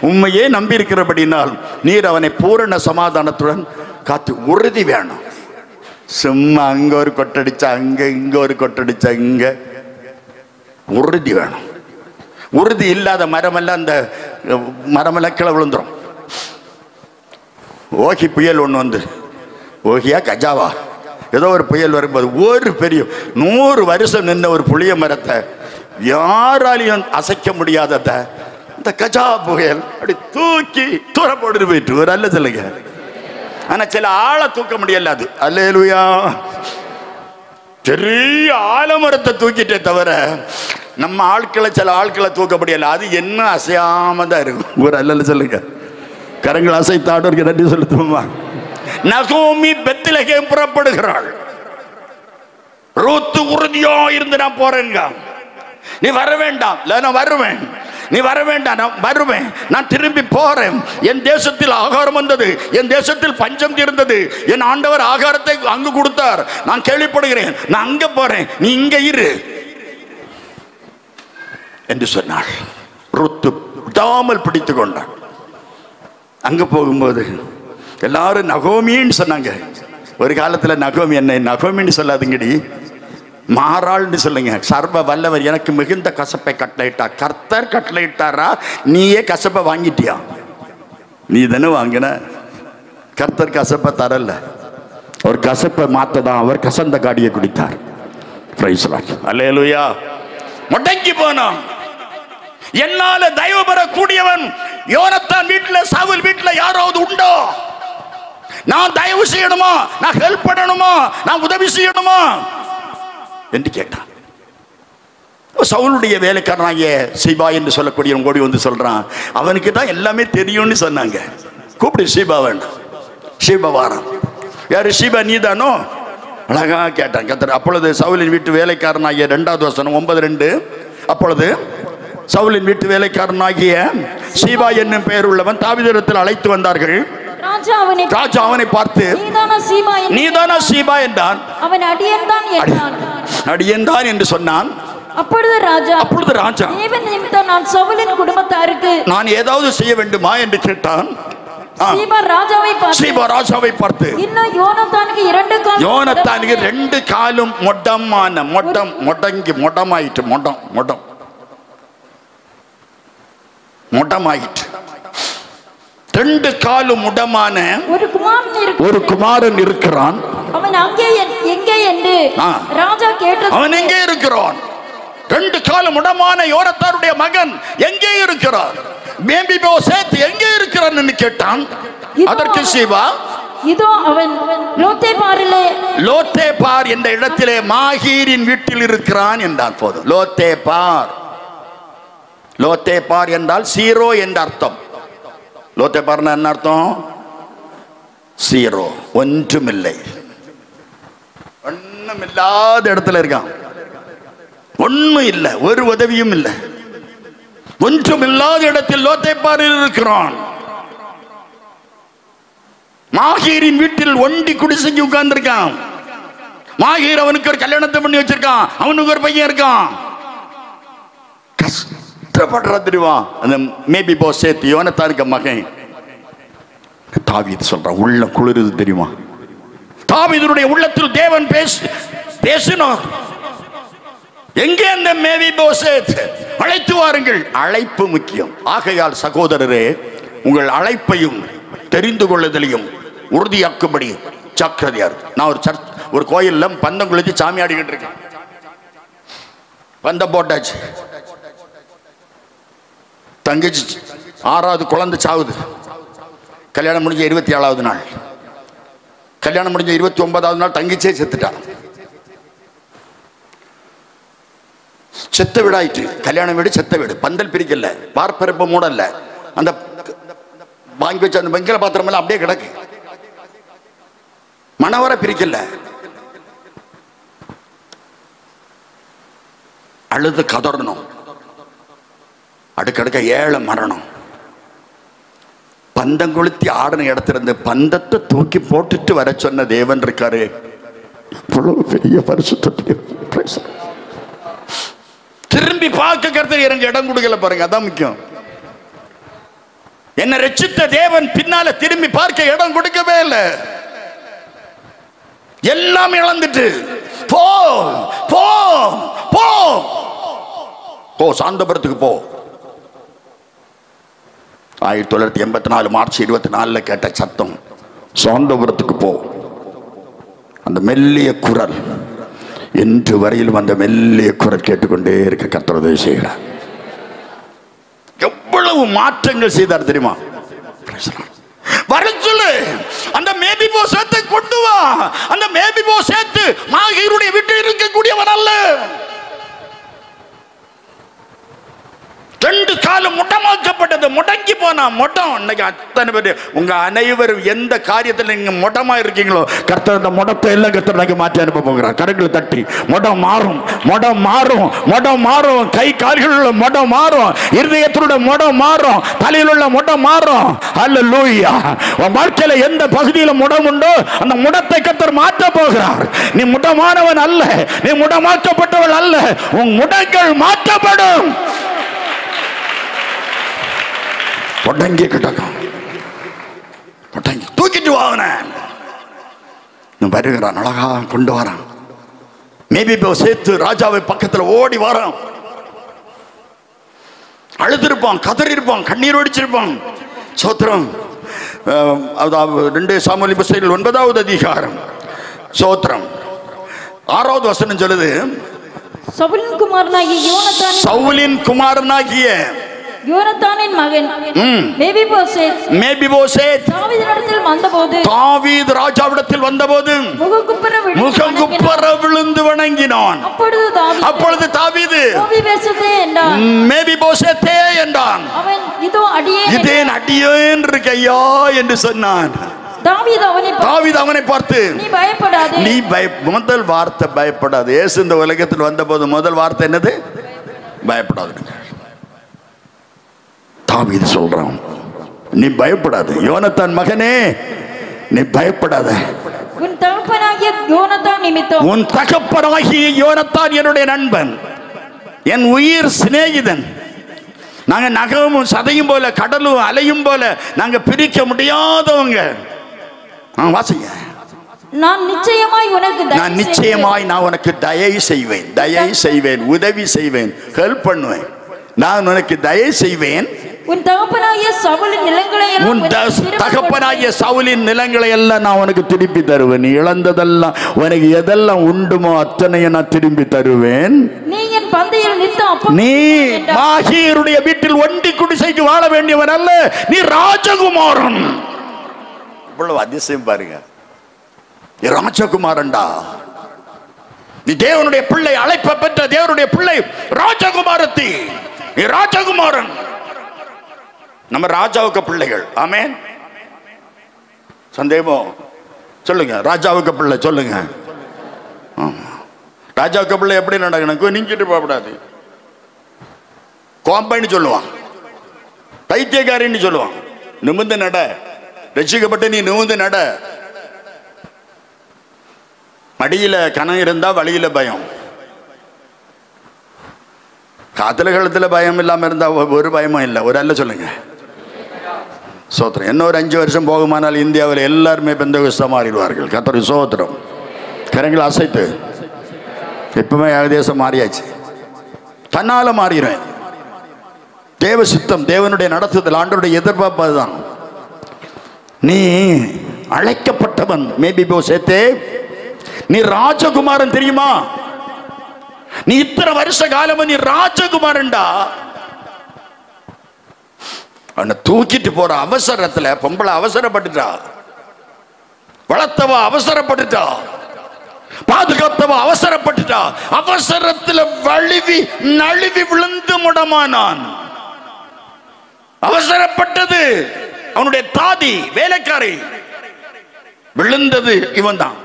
உண்மையே நம்பி இருக்கிறபடினால் நீர் அவனை பூரண சமாதானத்துடன் காத்து. உறுதி வேணும். சும்மா அங்க ஒரு கொட்டடிச்சா அங்க, இங்க ஒரு கொட்டடிச்சா இங்க. உறுதி வேணும். உறுதி இல்லாத மரமெல்லாம் அந்த மரமெல்லாம் கீழே விழுந்துடும். ஓகி புயல் ஒன்று வந்து, ஓகியா கஜாவா ஏதோ ஒரு புயல் வரும்போது ஒரு பெரிய 100 வருஷம் நின்ற ஒரு புளிய மரத்தை யாராலையும் அசைக்க முடியாதத இந்த கஜா புயல் அப்படி தூக்கி தூர போட்டு போயிட்டு ஒரு அல்ல சொல்லுங்க. ஆனா சில ஆளை தூக்க முடியல. அது அல்லேலூயா. பெரிய ஆலமரத்தை தூக்கிட்டே தவிர நம்ம ஆட்களை, சில ஆட்களை தூக்க முடியல. அது என்ன அசையாம தான் இருக்கும். ஒரு அல்ல சொல்லுங்க. கரங்கள் அசைத்தாடோருக்கு நன்றி செலுத்துவோமா. நகோமி பெத்லகேம் புறப்படுகிறாள். ரூத்து உறுதியா இருந்து நான் போறேங்க. நீ வர வேண்டாம். நான் வருவேன். நீ வர வேண்டாம், நான் வருவேன். நான் திரும்பி போறேன். என் தேசத்தில் ஆகாரம் வந்தது, என் தேசத்தில் பஞ்சம் தீர்ந்தது. என் ஆண்டவர் ஆகாரத்தை அங்கு கொடுத்தார். நான் கேள்விப்படுகிறேன். நான் அங்க போறேன், நீ இங்க இரு என்று சொன்னாள். ரூத்து விடாமல் பிடித்து கொண்டாள். அங்க போகும்போது எல்லாரும் நகோமின்னு சொன்னாங்க. ஒரு காலத்துல நகோமி என்ன நகோமின்னு சொல்லாதுங்கடி, மாறாள்னு சொல்லுங்க. சர்வ வல்லவர் எனக்கு மிகுந்த கசப்பை கட்டளையிட்டார். கர்த்தர் கட்டளையிட்டாரா, நீயே கசப்பை வாங்கிட்டியா? நீ தானே வாங்கின. கர்த்தர் கசப்பை தரல. ஒரு கசப்பை மாத்ததான் அவர் கசந்த காடியை குடித்தார். அல்லேலூயா. முடங்கி போனோம். என்னால தயவு பெறக்கூடியவன் யோனத்தான் வீட்டுல, சவுல் வீட்டுல யாராவது உண்டோ? நான் தயவு செய்யணுமா, நான் ஹெல்ப் பண்ணணுமா, நான் உதவி செய்யணுமா என்று கேட்டான். சவுலுடைய வேலைக்காரனாகிய சீபா என்று சொல்லக்கூடிய ஓடி வந்து சொல்றான், அவனுக்கு தான் எல்லாமே தெரியும்னு சொன்னாங்க. கூப்பிடு சீபா. வேண்டாம், சீபா வாரான். யாரு சீபா? நீ தானோ? அழகா கேட்டான் கர்த்தர். அப்பொழுது சவுலின் வீட்டு வேலைக்காரனாகிய 2வது வசனம் 9:2. அப்பொழுது சவுலின் வீட்டு வேலைக்காரனாகிய சீபா என்னும் பெயர் உள்ளவன் தாவீதிடத்தில் அழைத்து வந்தார்கள். ராஜா அவனை பார்த்து நீதானா சீபா என்றான். அவன் அடியேன் தான் என்று சொன்னான். அப்பொழுது ராஜா தேவன் நிமித்தம் நான் சவுலின் குடும்பத்தாருக்கு நான் ஏதாவது செய்ய வேண்டுமா என்று கேட்டான். சீபா ராஜாவை பார்த்து யோனத்தானுக்கு 2 காலும் மொடமாயிற்று 2 காலும் முடமான ஒரு குமாரன் இருக்கிறான். அவன் எங்கே என்று ராஜா கேட்டது. அவன் எங்கே இருக்கிறான்? 2 காலும் முடமான யோனத்தானுடைய மகன் எங்கே இருக்கிறான்? மேம்பிபோசேத் எங்கே இருக்கிறான் என்று கேட்டான். அதற்கு சீபா இதோ அவன் லோத்தேபார் என்ற இடத்திலே மாகீரின் வீட்டில் இருக்கிறான் என்றான். போதும். லோத்தேபார் என்றால் சீரோ என்ற அர்த்தம். லோத்தேபார்னா என்ன அர்த்தம்? சீரோ, ஒன்றுமில்லை, ஒண்ணுமில்லாத இடத்துல இருக்கான். ஒண்ணும் இல்லை, ஒரு உதவியும் இல்லை, ஒன்றுமில்லாத இடத்தில் லோத்தேபாரில் இருக்கிறான். மாகீரின் வீட்டில் ஒண்டி குடிசைக்கு உட்கார்ந்து இருக்கான். மாகீர் அவனுக்கு ஒரு கல்யாணத்தை பண்ணி வச்சிருக்கான். அவனுக்கு ஒரு பையன் இருக்கான். கஷ்டப்படுற தெரியுமா அந்த மேம்பிபோசேத் யோனத்தானுக்கு மகன். தாவீது சொல்றான், உள்ள குளிருது தெரியுமா? தாவீதுடைய உள்ளத்தில் தேவன் பேசினார். எங்கே அந்த மேம்பிபோசேத்? அழைத்து வாருங்கள். அழைப்பு முக்கியம். ஆகையால் சகோதரரே, உங்கள் அழைப்பையும் தெரிந்து கொள்ளுதலையும் உறுதியாக்கும்படி ஜாக்கிரதையா இருக்கு. நான் ஒரு கோயில்ல பந்தம் குளிச்சு சாமி ஆடிக்கிட்டு இருக்கேன். பந்தம் போட்டாச்சு. தங்கச்சி 6வது குழந்தை சாவுது. கல்யாணம் முடிஞ்ச 27வது நாள், கல்யாணம் முடிஞ்ச 29வது நாள் தங்கச்சியே செத்துட்டா. செத்த வீடாயிட்டு. கல்யாண வீடு செத்த வீடு. பந்தல் பிரிக்கல, பார்ப்பரப்பு மூடல, அந்த வாங்கி வச்ச அந்த வெங்கல பாத்திரம் எல்லாம் அப்படியே கிடக்கு. மணவர பிரிக்கல. அழுது கதறணும். அடுக்கடுக்க 7 மரணம். பந்தம் கொளுத்தி ஆடின இடத்துல இருந்து பந்தத்தை தூக்கி போட்டுட்டு வர சொன்ன தேவன் இருக்காரு. இவ்வளவு பெரிய பரிசுத்த திரும்பி பார்க்க கருத்து எனக்கு இடம் கொடுக்கல பாருங்க. அதான் முக்கியம். என்ன ரட்சித்த தேவன் பின்னால திரும்பி பார்க்க இடம் கொடுக்கவே இல்லை. எல்லாம் இழந்துட்டு போ போ போ போ சாந்தபுரத்துக்கு போ. 1984 மார்ச் 24 கேட்ட சத்தம், சாந்தபுரத்துக்கு போ. அந்த மெல்லிய குரல் இன்று வரையிலும் அந்த மெல்லிய குரல் கேட்டுக்கொண்டே இருக்க கர்த்தர் உதவி செய்கிறார். எவ்வளவு மாற்றங்கள் செய்தார் தெரியுமா? வர சொல்லு, அந்த மேம்பிபோசேத்தை கொண்டு வா. அந்த மேம்பிபோசேத் மாகீருடைய வீட்டில் இருக்கக்கூடியவன் அல்ல. 2 காலம் முடமாக்கப்பட்டது. முடங்கி போனா முடம். இன்னைக்கு அத்தனை பேர் உங்க அனைவரும் எந்த காரியத்தில் நீங்க முடமா இருக்கீங்களோ கர்த்தர் அந்த முடத்தை எல்லாம் கர்த்தர் மாற்றி அனுப்ப போகிறார். கரங்களை தட்டி முடம் மாறும், முடம் மாறும், முடம் மாறும். கை கால்களில் உள்ள முடம் மாறும், இருதயத்தினுடைய முடம் மாறும், தலையில் உள்ள முடம் மாறும். அல்லேலூயா. உன் வாழ்க்கையில எந்த பகுதியில் முடம் உண்டோ அந்த முடத்தை கர்த்தர் மாற்ற போகிறார். நீ முடமானவன் அல்ல, நீ முடமாக்கப்பட்டவள் அல்ல. உன் முடங்கள் மாற்றப்படும். தூக்கிட்டு வாங்க வருகிறான். அழகா கொண்டு வரான். மேம்பிபோசேத் ராஜாவை பக்கத்தில் ஓடி வரான். அழுதிருப்பான், கதறி இருப்பான், கண்ணீர் ஒடிச்சிருப்பான். சோத்திரம். 2 சாமுவேல் புஸ்தகம் 9வது அதிகாரம் சோத்திரம் 6வது வசனம் சொல்லுது, சவுலின் குமாரனாகிய யோனத்தானின் மகன் மேம்பிபோசேத் தாவீது ராஜாவிடத்தில் வந்தபோது முகங்குப்புற விழுந்து வணங்கினான். அப்பொழுது தாவீது மேம்பிபோசேத்தே என்றான். இதேன் அடியேன் இருக்கையா என்று சொன்னான். தாவீது அவனை பார்த்து நீ முதல் வார்த்தை பயப்படாது. இயேசு இந்த உலகத்தில் வந்த போது முதல் வார்த்தை என்னது? பயப்படாது. தாவீது சொல்றான், நீ பயப்படாத யோனத்தான் மகனே, நீ பயப்படாத. உன் தகப்பனாகிய யோனத்தான் நிமித்தம், உன் தகப்பனாகிய யோனத்தான் என்னுடைய நண்பன், என் உயிர் சிநேகிதன். நாங்க நகமும் சதையும் போல, கடலும் அலையும் போல, நாங்க பிரிக்க முடியாதவங்க. வாசிங்க. நான் நிச்சயமாய் உனக்கு தயை செய்வேன், உதவி செய்வேன், ஹெல்ப் பண்ணுவேன். நான் உனக்கு தயை செய்வேன். உன் தகப்பனாகிய சவுலின் நிலங்களை எல்லாம் நான் உனக்கு திருப்பி தருவேன். நீ இழந்ததெல்லாம், உனக்கு எதெல்லாம் உண்டுமோ அத்தனையும் நான் திரும்பி தருவேன். நீ என் பந்தையில் நீ மாகீருடைய வீட்டில் ஒண்டி குடிசைக்கு வாழ வேண்டியவன் அல்ல, நீ ராஜகுமாரன். இவ்வளவு அதிசயம் பாருங்க. நீ ராஜகுமாரன்டா, நீ தேவனுடைய பிள்ளை, அழைப்ப பெற்ற தேவனுடைய பிள்ளை, ராஜகுமாரத்தி, நீ ராஜகுமாரன். நம்ம ராஜாவுக்கு பிள்ளைகள். ஆமென். சந்தேகமோ? சொல்லுங்க. ராஜாவுக்கு பிள்ளை சொல்லுங்க. ராஜாவுக்கு பிள்ளை எப்படி நடக்கணும்? நீங்கிட்டு போகக்கூடாது. கோம்பைன்னு சொல்லுவான், பைத்தியக்காரின்னு சொல்லுவான். நிமிந்து நட, ரட்சிக்கப்பட்டு நீ நிமிந்து நட. மடியில கணம் இருந்தா வழியில பயம், காத்துல கழுத்துல பயம் இல்லாம இருந்தா ஒரு பயமும் இல்லை. ஒரு அல்ல சொல்லுங்க. சோத்திரம். இன்னொரு 5 வருஷம் போகுமானால் இந்தியாவில் எல்லாருமே பெந்தகோஸ்தா மாறிடுவார்கள். கர்த்தருக்கு சோத்திரம். கரங்களை அசைத்து. இப்பவுமே தேசம் மாறியாச்சு, தன்னால மாறிடுவேன். தேவ சித்தம், தேவனுடைய நடத்துதல், ஆண்டவருடைய எதிர்பார்ப்பு அதுதான். நீ அழைக்கப்பட்டவன். மேபிபோசேத்தே, நீ ராஜகுமாரன் தெரியுமா? நீ இத்தனை வருஷ காலம் நீ ராஜகுமாரன்டா. அவனை தூக்கிட்டு போற அவசரத்துல பொம்பளை அவசரப்பட்டுட்டா, வளர்த்தவ அவசரப்பட்டுட்டா, பாதுகாத்தவ அவசரப்பட்டுட்டா. அவசரத்துல வழுவி நழுவி விழுந்து முடமானான். அவசரப்பட்டது அவனுடைய தாதி, வேலைக்காரி. விழுந்தது இவன் தான்.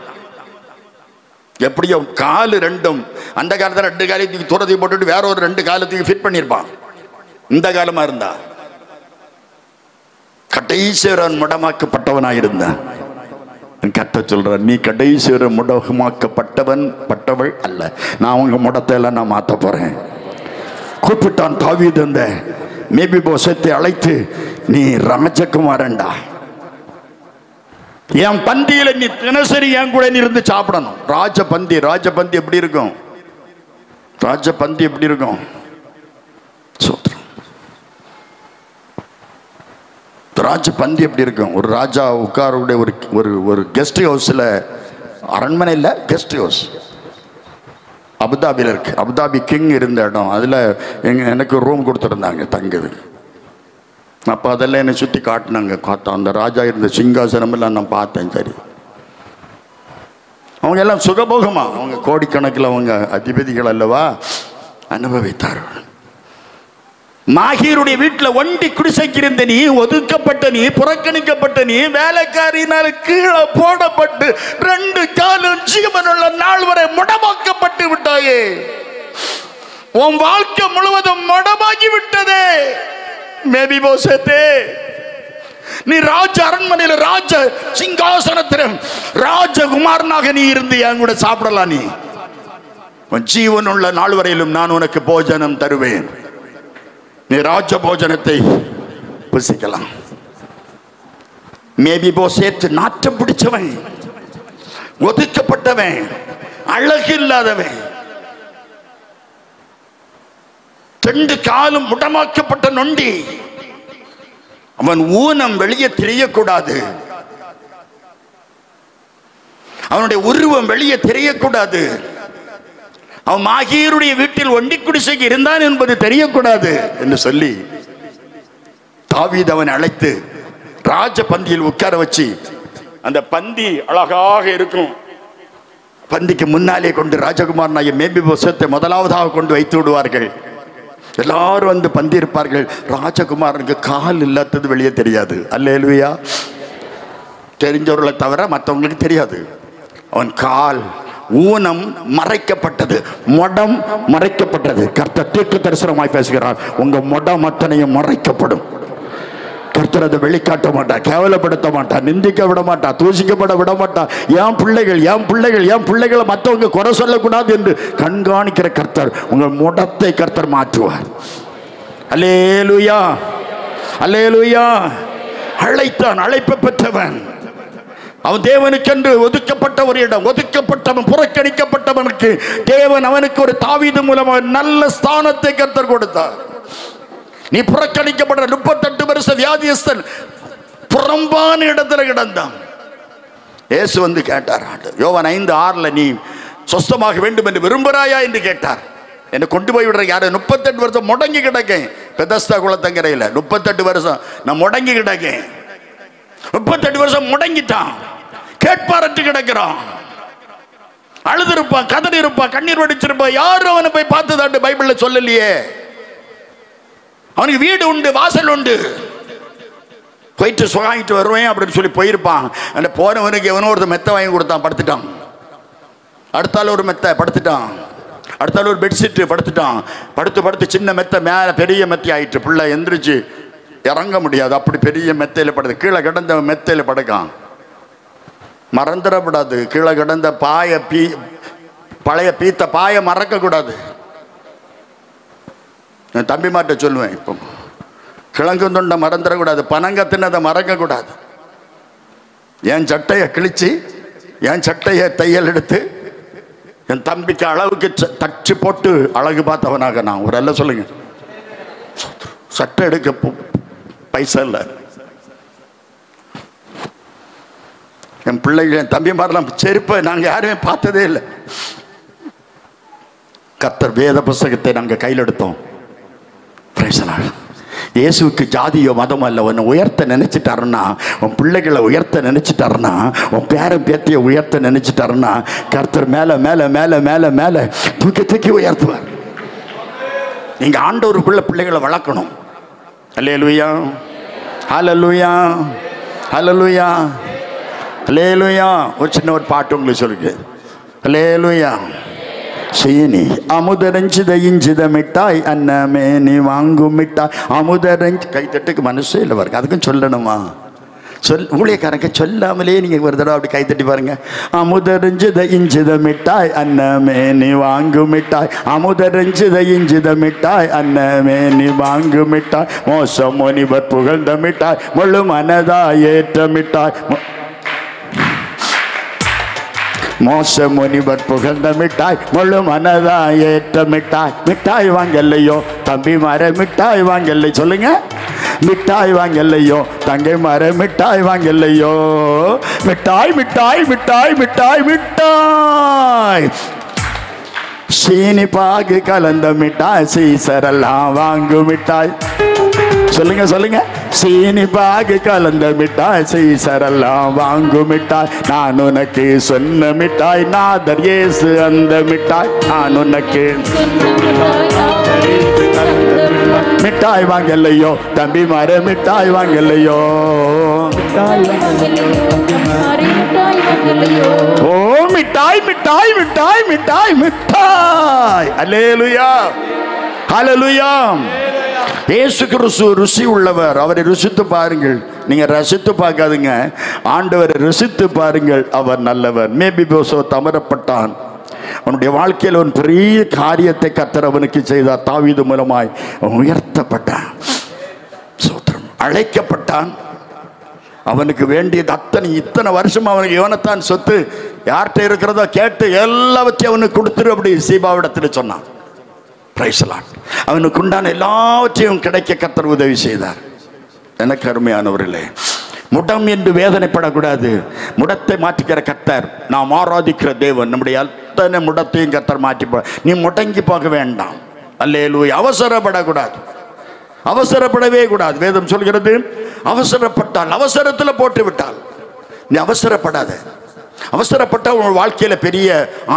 எப்படியோ காலு ரெண்டும், அந்த காலத்துல 2 காலத்துக்கு தூரத்தை போட்டுட்டு வேற ஒரு 2 காலத்துக்கு ஃபிட் பண்ணிருப்பான். இந்த காலமா இருந்தா கடைசிவரன் முடமாக்கப்பட்டவனாயிருந்தான். கட்ட சொல்ற, நீ கடைசிவர முடமாக்கப்பட்டவன் பட்டவள் அல்ல. நான் உங்க முடத்தை எல்லாம் நான் மாத்த போறேன். கூப்பிட்டான் தாவீது அந்த மேபிபோசத்தை அழைத்து, நீ ராஜகுமாரன்டா, என் பந்தியில நீ தினசரி என் கூட இருந்து சாப்பிடணும். ராஜபந்தி. ராஜபந்தி எப்படி இருக்கும்? ராஜபந்தி எப்படி இருக்கும்? ராஜபந்தி எப்படி இருக்கும்? ஒரு ராஜா உட்காருடைய ஒரு கெஸ்ட் ஹவுஸ்ல, அரண்மனை இல்லை, கெஸ்ட் ஹவுஸ் அபுதாபியில் இருக்கு. அபுதாபி கிங் இருந்த இடம். அதில் எனக்கு ரூம் கொடுத்துருந்தாங்க தங்குறதுக்கு. அப்போ அதெல்லாம் என்னை சுற்றி காட்டினாங்க. பார்த்தோம் அந்த ராஜா இருந்த சிங்காசனம் எல்லாம் நான் பார்த்தேன். சரி, அவங்க எல்லாம் சுகபோகமா, அவங்க கோடிக்கணக்கில் அவங்க அதிபதிகள் அல்லவா, அனுபவித்தார்கள். மாகீருடைய வீட்டில் ஒண்டி குடிசைக்கு இருந்த நீ, ஒதுக்கப்பட்ட நீ, புறக்கணிக்கப்பட்ட நீ, வேலைக்காரினால் கீழே போடப்பட்டு 2 காலம் ஜீவனுள்ள நாள் வரை முடமாக்கப்பட்டு விட்டாயே. உன் வாழ்க்கை முழுவதும் முடமாகி விட்டதே. மேபிபோசேத்தே, நீ ராஜ அரண்மனையில், ராஜ சிங்காசனத்திலும் ராஜகுமாரனாக நீ இருந்து என் கூட சாப்பிடலாம். நீ உன் ஜீவனுள்ள நாள் வரையிலும் நான் உனக்கு போஜனம் தருவேன். நீ ராஜ போஜனத்தை புசிக்கலாம். மேபிபோசேத் நாட்டம் பிடிச்சவன், ஒதுக்கப்பட்டவன், அழகு இல்லாதவன், 2 காலும் முடமாக்கப்பட்ட நொண்டி. அவன் ஊனம் வெளியே தெரியக்கூடாது, அவனுடைய உருவம் வெளியே தெரியக்கூடாது, அவன் மாகீருடைய வீட்டில் ஒண்டி குடிசைக்கு இருந்தான் என்பது தெரியக்கூடாது என்று சொல்லி தாவீது அவனை அழைத்து ராஜ பந்தியில் உட்கார வச்சு, அந்த பந்தி அழகாக இருக்கும், பந்திக்கு முன்னாலே கொண்டு ராஜகுமாரனாகிய மேபிபோசத்தை முதலாவதாக கொண்டு வைத்து விடுவார்கள். எல்லாரும் வந்து பந்தி இருப்பார்கள். ராஜகுமாரனுக்கு கால் இல்லாதது வெளியே தெரியாது. அல்லேலூயா. தெரிஞ்சவர்களை தவிர மற்றவங்களுக்கு தெரியாது. அவன் கால் ஊனம் மறைக்கப்பட்டது, மொடம் மறைக்கப்பட்டது. கர்த்தர் தீர்க்க தரிசனமாய் பேசுகிறார். உங்க மொடம் அத்தனையும் மறைக்கப்படும். கர்த்தர் அதை வெளிக்காட்ட மாட்டார், கேவலப்படுத்த மாட்டார், நிந்திக்க விட மாட்டார், தூசிக்கப்பட விட மாட்டார். என் பிள்ளைகளை மற்றவங்க குறை சொல்லக்கூடாது என்று கண்காணிக்கிற கர்த்தர் உங்கள் முடத்தை கர்த்தர் மாற்றுவார். அல்லேலூயா, அல்லேலூயா. அழைத்தான், அழைப்பு பெற்றவன். அவன் தேவனுக்கென்று ஒதுக்கப்பட்ட ஒரு இடம், ஒதுக்கப்பட்டவன், புறக்கணிக்கப்பட்டவனுக்கு தேவன் அவனுக்கு ஒரு தாவீது மூலமாக நல்ல ஸ்தானத்தை கர்த்தர் கொடுத்தார். நீ புறக்கணிக்கப்பட்ட 38 வருஷ வியாதியஸ்தன் புறம்பான இடத்துல கிடந்தான். இயேசு வந்து கேட்டார், யோவான் 5:6 நீ சொஸ்தமாக வேண்டும் என்று விரும்புகிறாயா என்று கேட்டார். என்னை கொண்டு போய் விடுற யாரு? 38 வருஷம் முடங்கி கிடக்கேன் பெதஸ்தா குளத்தங்கரையில். 38 வருஷம் நான் முடங்கி கிடக்கேன். 38 வருஷம் முடங்கிட்டான், கேட்பாரட்டு கிடக்கிறான், அழுதுருப்பான், கதறி இருப்பான், கண்ணீர் வடிச்சிருப்பான். யாரும் அவனை போய் பார்த்ததாண்டு பைபிள்ல சொல்லலையே. அவனுக்கு வீடு உண்டு, வாசல் உண்டு, போயிட்டு சுகாயிட்டு வருவேன் அப்படின்னு சொல்லி போயிருப்பான். அந்த போனவனுக்கு எவனோ ஒரு மெத்தை வாங்கி கொடுத்தான், படுத்துட்டான். அடுத்தால ஒரு மெத்தை படுத்துட்டான், அடுத்தால ஒரு பெட்ஷீட்டு படுத்துட்டான். படுத்து சின்ன மெத்தை மேலே பெரிய மெத்தை ஆயிட்டு. பிள்ளை எந்திரிச்சு இறங்க முடியாது, அப்படி பெரிய மெத்தையில் படுது. கீழே கிடந்த மெத்தையில் படுக்கான். மறந்துடக்கூடாது, கீழே கிடந்த பாய பழைய பீத்த பாய மறக்கக்கூடாது. நான் தம்பிமார்ட்ட சொல்லுவேன், இப்போ கிழங்கு தொண்டை மறந்துடக்கூடாது, பனங்க தின்னதை மறக்கக்கூடாது. என் சட்டையை கிழிச்சு, என் சட்டையை தையல் எடுத்து என் தம்பிக்கு அளவுக்கு தச்சு போட்டு அழகு பார்த்தவனாக நான் ஒரு அல்ல சொல்லுங்க. சட்டை எடுக்க பைசா இல்லை. என் பிள்ளைகள், என் தம்பி மாதிரிலாம் செருப்பை நாங்கள் யாருமே பார்த்ததே இல்லை. கர்த்தர் வேத புஸ்தகத்தை நாங்கள் கையில் எடுத்தோம். இயேசுவுக்கு ஜாதியோ மதமோ அல்ல. உன்னை உயர்த்த நினைச்சிட்டாருன்னா, உன் பிள்ளைகளை உயர்த்த நினைச்சிட்டாருன்னா, உன் பேரன் பேத்தியை உயர்த்த நினைச்சிட்டாருன்னா கர்த்தர் மேலே மேலே மேலே மேலே மேலே தூக்கி தூக்கி உயர்த்துவார். நீங்க ஆண்டவருக்குள்ள பிள்ளைகளை வளர்க்கணும். அல்லேலூயா, ஹல்லேலூயா, ஹல்லேலூயா, அல்லேலூயா. ஒரு சின்ன ஒரு பாட்டு உங்களுக்கு சொல்லுங்க. அல்லேலூயா. சீனி அமுதரஞ்சித இஞ்சித மிட்டாய் அன்னமே நீ வாங்கும் மிட்டாய் அமுதரஞ்சி. கைத்தட்டுக்கு மனசே இல்லை பாருங்க, அதுக்கும் சொல்லணுமா? ஊழியக்காரங்க சொல்லாமலே நீங்கள் ஒரு தடவை அப்படி கைத்தட்டி பாருங்க. அமுதரஞ்சித இஞ்சித மிட்டாய் அன்னமே நீ வாங்கு மிட்டாய் அமுதரஞ்சித இஞ்சித மிட்டாய் அன்னமே நீ வாங்கு மிட்டாய் மோசம் முனிவர் புகழ்ந்த மிட்டாய் முழு மனதாய் ஏற்ற மிட்டாய் மோச முனிவர் புகழ்ந்த மிட்டாய் முழு மனதாய் ஏற்ற மிட்டாய். மிட்டாய் வாங்கலையோ தம்பி மாற மிட்டாய் வாங்கலை, சொல்லுங்க. மிட்டாய் வாங்கலையோ தங்கை மாற மிட்டாய் வாங்கலையோ. மிட்டாய் மிட்டாய் மிட்டாய் மிட்டாய் மிட்டாய் சீனி பாகு கலந்த மிட்டாய் சீசரெல்லாம் வாங்கு மிட்டாய். சொல்லுங்க சொல்லுங்க. சீனி பாகு கலந்த மிட்டாய் சீசரெல்லாம் வாங்கு மிட்டாய். நான் உனக்கு சொன்ன மிட்டாய் நாதர் இயேசு அந்த மிட்டாய். நான் உனக்கு மிட்டாய் வாங்கலையோ தம்பி மாற மிட்டாய் வாங்கலையோ. ஓ மிட்டாய் மிட்டாய் மிட்டாய் மிட்டாய் மிட்டாய். அல்லேலூயா, ஹல்லேலூயா. இயேசு கிறிஸ்து ருசி உள்ளவர். அவரை ருசித்து பாருங்கள். நீங்க ரசித்து பார்க்காதுங்க, ஆண்டவரை ருசித்து பாருங்கள். அவர் நல்லவர். மேபிபோசோ தமரப்பட்டான். அவனுடைய வாழ்க்கையில் ஒரு பெரிய காரியத்தை கர்த்தர் அவனுக்கு செய்தார். தாவீது மூலமாய் அவன் உயர்த்தப்பட்டான், அழைக்கப்பட்டான். அவனுக்கு வேண்டியது அத்தனை, இத்தனை வருஷம் அவனுக்கு யோனத்தான் சொத்து யார்கிட்ட இருக்கிறதோ கேட்டு எல்லாவற்றையும் அவனுக்கு கொடுத்துரு அப்படி சீபாவிடத்தில் சொன்னான். அவனுக்கு உண்டான எல்லாவற்றையும் கிடைக்க கர்த்தர் உதவி செய்தார். எனக்கு அருமையானவர்களே, முடம் என்று வேதனைப்படக்கூடாது. முடத்தை மாற்றிக்கிற கர்த்தர் நாம் ஆராதிக்கிற தேவன். நம்முடைய அத்தனை முடத்தையும் கர்த்தர் மாற்றி நீ முடங்கி போக வேண்டாம். அல்லேலூயா. அவசரப்படக்கூடாது, அவசரப்படவே கூடாது. வேதம் சொல்கிறது, அவசரப்பட்டால் அவசரத்தில் போட்டு விட்டால் நீ அவசரப்படாத. அவசரப்பட்டால் உன் வாழ்க்கையில பெரிய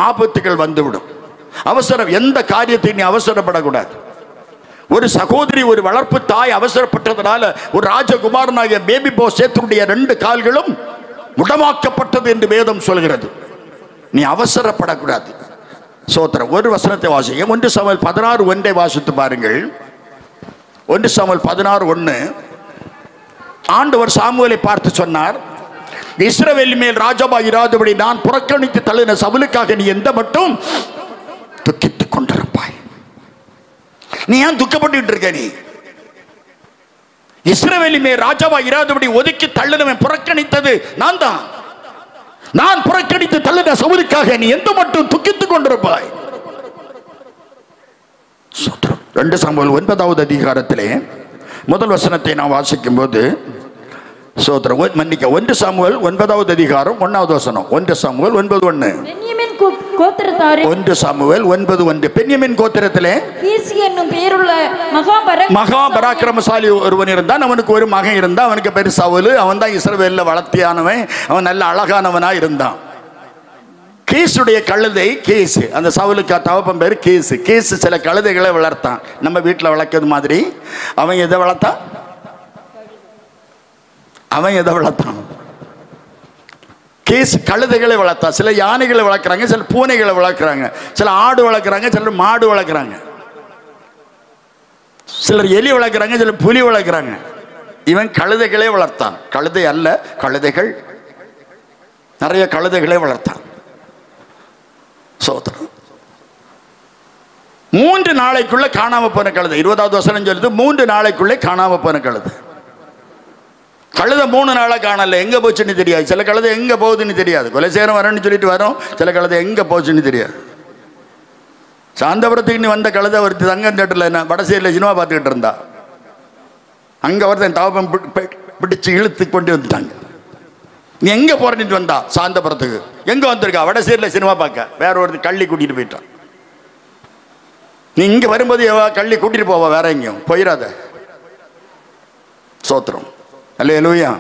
ஆபத்துகள் வந்துவிடும். அவசரம், எந்த காரியத்தையும் நீ அவசரப்படக்கூடாது. ஒரு சகோதரி, ஒரு வளர்ப்பு தாய் அவசரப்பட்டதனால ஒரு ராஜகுமாரனாகிய மேபிபோசேத்துடைய 2 கால்களும் முடமாக்கப்பட்டது என்று வேதம் சொல்கிறது. நீ அவசரப்படக்கூடாது. சோத்திரம். ஒரு வசனத்தை வாசிங்க. 1 சாமுவேல் 16:1 வாசித்து பாருங்கள். 1 சாமுவேல் 16:1. ஆண்டவர் சாமுவேலை பார்த்து சொன்னார், இஸ்ரவேல் மேல் ராஜாவா இராதபடி நான் புறக்கணித்து தள்ளின சவுலுக்காக நீ எந்த மட்டும் துக்கித்துக் கொண்டிருப்பாய். நீ ஏன் துக்கப்பட்டு இருக்க? நீ இஸ்ரவேல் மேல் ராஜாவா இராதபடி ஒதுக்கி தள்ளினவன் புறக்கணித்தது நான் தான். நான் புறக்கணித்து தள்ளின சவுலுக்காக நீ எந்த மட்டும் துக்கித்துக் கொண்டிருப்பாய். 2 சாமுவேல் 9வது அதிகாரத்திலே முதல் வசனத்தை நான் வாசிக்கும் போது, மன்னிக்க, 1 சாமுவேல் 9வது அதிகாரம் 1வது வசனம். 1 சாமுவேல் 9:1. 1 சாமுவேல் 9:1. பென்யமின் கோத்திரத்திலே கீசி என்னும் பேருள்ள மகா பராக்கிரமசாலி ஒருவன் இருந்தான். அவனுக்கு ஒரு மகன் இருந்தான். அவனுக்கு பேரு சவுல். அவன் தான் இஸ்ரவேல்ல வளர்த்தியானவன். அவன் நல்ல அழகானவனா இருந்தான். கீசுடைய கழுதை கீசு. அந்த சவுலுக்கு தகப்பன் பேரு கீசு. கீசு சில கழுதைகளை வளர்த்தான். நம்ம வீட்டில் வளர்க்கிறது மாதிரி. அவன் எதை வளர்த்தான்? கீசு கழுதைகளை வளர்த்தான். சில யானைகளை வளர்க்குறாங்க, சில பூனைகளை வளர்க்குறாங்க, சில ஆடு வளர்க்குறாங்க, சிலர் மாடு வளர்க்குறாங்க, சிலர் எலி வளர்க்குறாங்க, சிலர் புலி வளர்க்குறாங்க. இவன் கழுதைகளே வளர்த்தான். கழுதை அல்ல, கழுதைகள், நிறைய கழுதைகளை வளர்த்தான். 3 நாளைக்குள்ள காணாம போன கழுதை. 20வது வசனம் சொல்லுது 3 நாளைக்குள்ளே காணாம போன கழுதை. கழுதை 3 நாளா காணல, எங்க போச்சுன்னு தெரியாது. சில கழுதை எங்க போகுதுன்னு தெரியாது. கொலைசேரம் வரேன்னு சொல்லிட்டு வரும், சில கழுதை எங்க போச்சுன்னு தெரியாது. சாந்தபுரத்துக்கு வந்த கழுதை ஒருத்தி தங்கம் தேட்டரில் வடசேரியில் சினிமா பார்த்துக்கிட்டு இருந்தா. அங்க ஒருத்தன் தவப்பம் பிடிச்சு இழுத்து கொண்டு வந்துட்டாங்க. நீ எங்க போறேன்னு வந்தா? சாந்தபுரத்துக்கு. எங்க வந்திருக்கா? வடசேரியில் சினிமா பார்க்க. வேற ஒருத்தர் கள்ளி கூட்டிட்டு போயிட்டான். நீ இங்க வரும்போது கள்ளி கூட்டிட்டு போவா, வேற எங்கேயும் போயிடாத. சோத்திரம். அல்லேலூயா.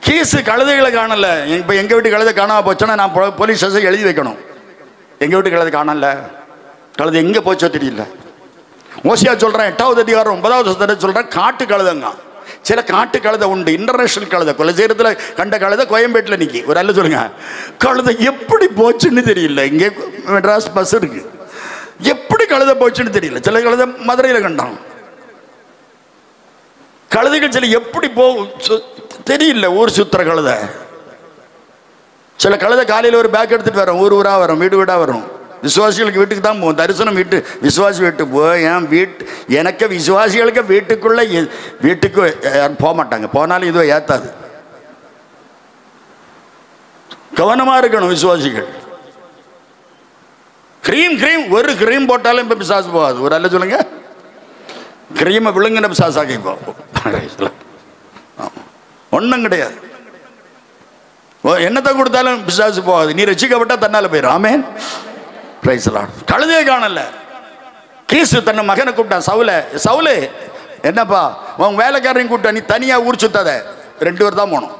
கீசு கழுதைகளை காணல. இப்போ எங்க வீட்டு கழுதை காணாம போச்சுன்னா நான் போலீஸ் ஸ்டேஷன் எழுதி வைக்கணும். எங்க வீட்டு கழுதை காணல, கழுதை எங்க போச்சோ தெரியல. ஓசியா சொல்றேன் 8வது அதிகாரம் 9வது வசனத்தை சொல்றேன், காட்டு கழுதைங்க. சில காட்டு கழுதை உண்டு, இன்டர்நேஷனல் கழுதை. கொலைசேரத்தில் கண்ட கழுதை கோயம்பேட்டில் நிற்கி. ஒரு அல்ல சொல்லுங்க, கழுதை எப்படி போச்சுன்னு தெரியல. இங்கே மெட்ராஸ் பஸ் இருக்கு, எப்படி கழுதை போச்சுன்னு தெரியல. சில கழுதை மதுரையில் கண்டான். கழுதைகள் சில எப்படி தெரியல, ஊர் சுத்துற கழுதை. சில கழுதை காலையில் ஒரு பேக் எடுத்துட்டு வரும், ஊர் ஊரா வரும், வீடு வீடா வரும். விசுவாசிகளுக்கு வீட்டுக்கு தான் போகும். தரிசனம் வீட்டு விசுவாசி வீட்டுக்கு போய் என் எனக்கு விசுவாசிகளுக்கு வீட்டுக்கு போக மாட்டாங்க. போனாலும் இதுவோ ஏத்தாது. கவனமா இருக்கணும் விசுவாசிகள். கிரீம் ஒரு கிரீம் போட்டாலும் இப்ப பிசாசு போகாது. ஒரு அல்ல சொல்லுங்க, கிரீமை விழுங்கின பிசாசாக இப்போ ஒன்றும் கிடையாது. என்னத்தை கொடுத்தாலும் பிசாசு போகாது. நீ ரசிக்கப்பட்டா தன்னால போயிடும். ஆமென். Praise the Lord. கழுதையை காணல. கீசு தன்னை மகனை கூப்பிட்டான். சவுலே என்னப்பா உன் வேலைக்காரரையும் கூப்பிட்டா, நீ தனியா ஊர் சுத்தாத, 2 பேர் தான் போகணும்.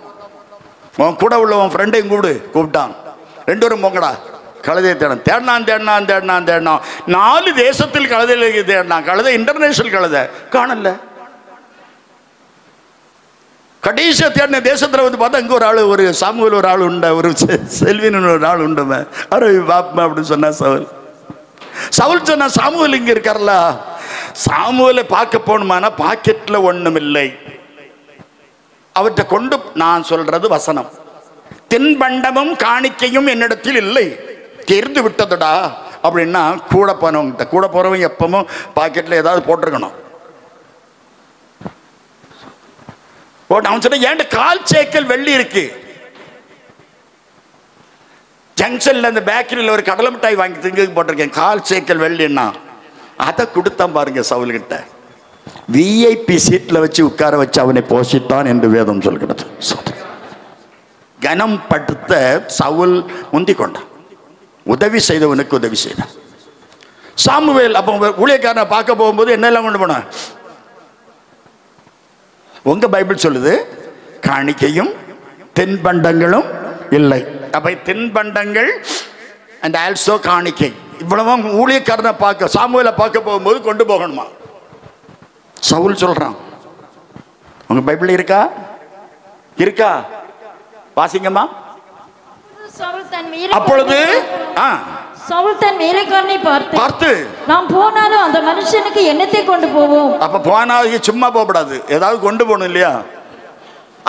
உன் கூட உள்ள உன் ஃப்ரெண்டையும் கூப்பிட்டான். 2 பேரும் போங்கடா. கழுதையை தேடினான். 4 தேசத்தில் கழுதையில் தேடினான். கழுதை இன்டர்நேஷனல் கழுதை காணல. கடைசியா தேடின தேசத்துல வந்து பார்த்தா இங்க ஒரு ஆளு, ஒரு சாமுவேல் ஒரு ஆள் உண்ட, ஒரு செல்வின்னு ஒரு ஆள் உண்டுமே, பாப்பா அப்படின்னு சொன்னா சவுல் சொன்னா, சாமுவேல் இங்க இருக்கார்ல, சாமுவேலை பார்க்க போகணுமானா பாக்கெட்ல ஒண்ணும் இல்லை. அவற்றை கொண்டு நான் சொல்றது வசனம், தின்பண்டமும் காணிக்கையும் என்னிடத்தில் இல்லை, தெரிந்து விட்டதுடா அப்படின்னா கூட போறவங்க எப்பவும் பாக்கெட்ல ஏதாவது போட்டிருக்கணும். அவன் சொன்ன, ஏன்ட 1/4 சேக்கல் வெள்ளி இருக்கு. ஜங்ஷன்ல அந்த பேக்கரியில் ஒரு கடலை மிட்டாய் வாங்கி திங்க போட்டிருக்கேன், 1/4 சேக்கல் வெள்ளின்னா. அதை கொடுத்தான் பாருங்க சவுல்கிட்ட. விஐபி சீட்ல வச்சு உட்கார வச்சு அவனை போஷித்தான் என்று வேதம் சொல்கிறது. கனம் படுத்த சவுல் முந்தி கொண்டான். உதவி செய்தவனுக்கு உதவி செய்தான். சாமுவேல் அப்போ ஊழியக்காரனை பார்க்க போகும்போது என்னெல்லாம் கொண்டு போனான்? உங்க பைபிள் சொல்லுது காணிக்கையும் தின்பண்டங்களும் இல்லை. அப்ப தின்பண்டங்கள் அண்ட் ஆல்சோ காணிக்கை இவ்வளவும் ஊழியக்காரனை பார்க்க, சாமுவேலை பார்க்க போகும்போது கொண்டு போகணுமா? சவுல் சொல்றான். உங்க பைபிள் இருக்கா? வாசிங்கம்மா. அப்பொழுது சவுல் தன் வேலைக்காரனை பார்த்து, நாம் போனாலும் அந்த மனுஷனுக்கு என்னத்தை கொண்டு போவோம்? அப்ப போனா சும்மா போகக்கூடாது, ஏதாவது கொண்டு போகணும் இல்லையா?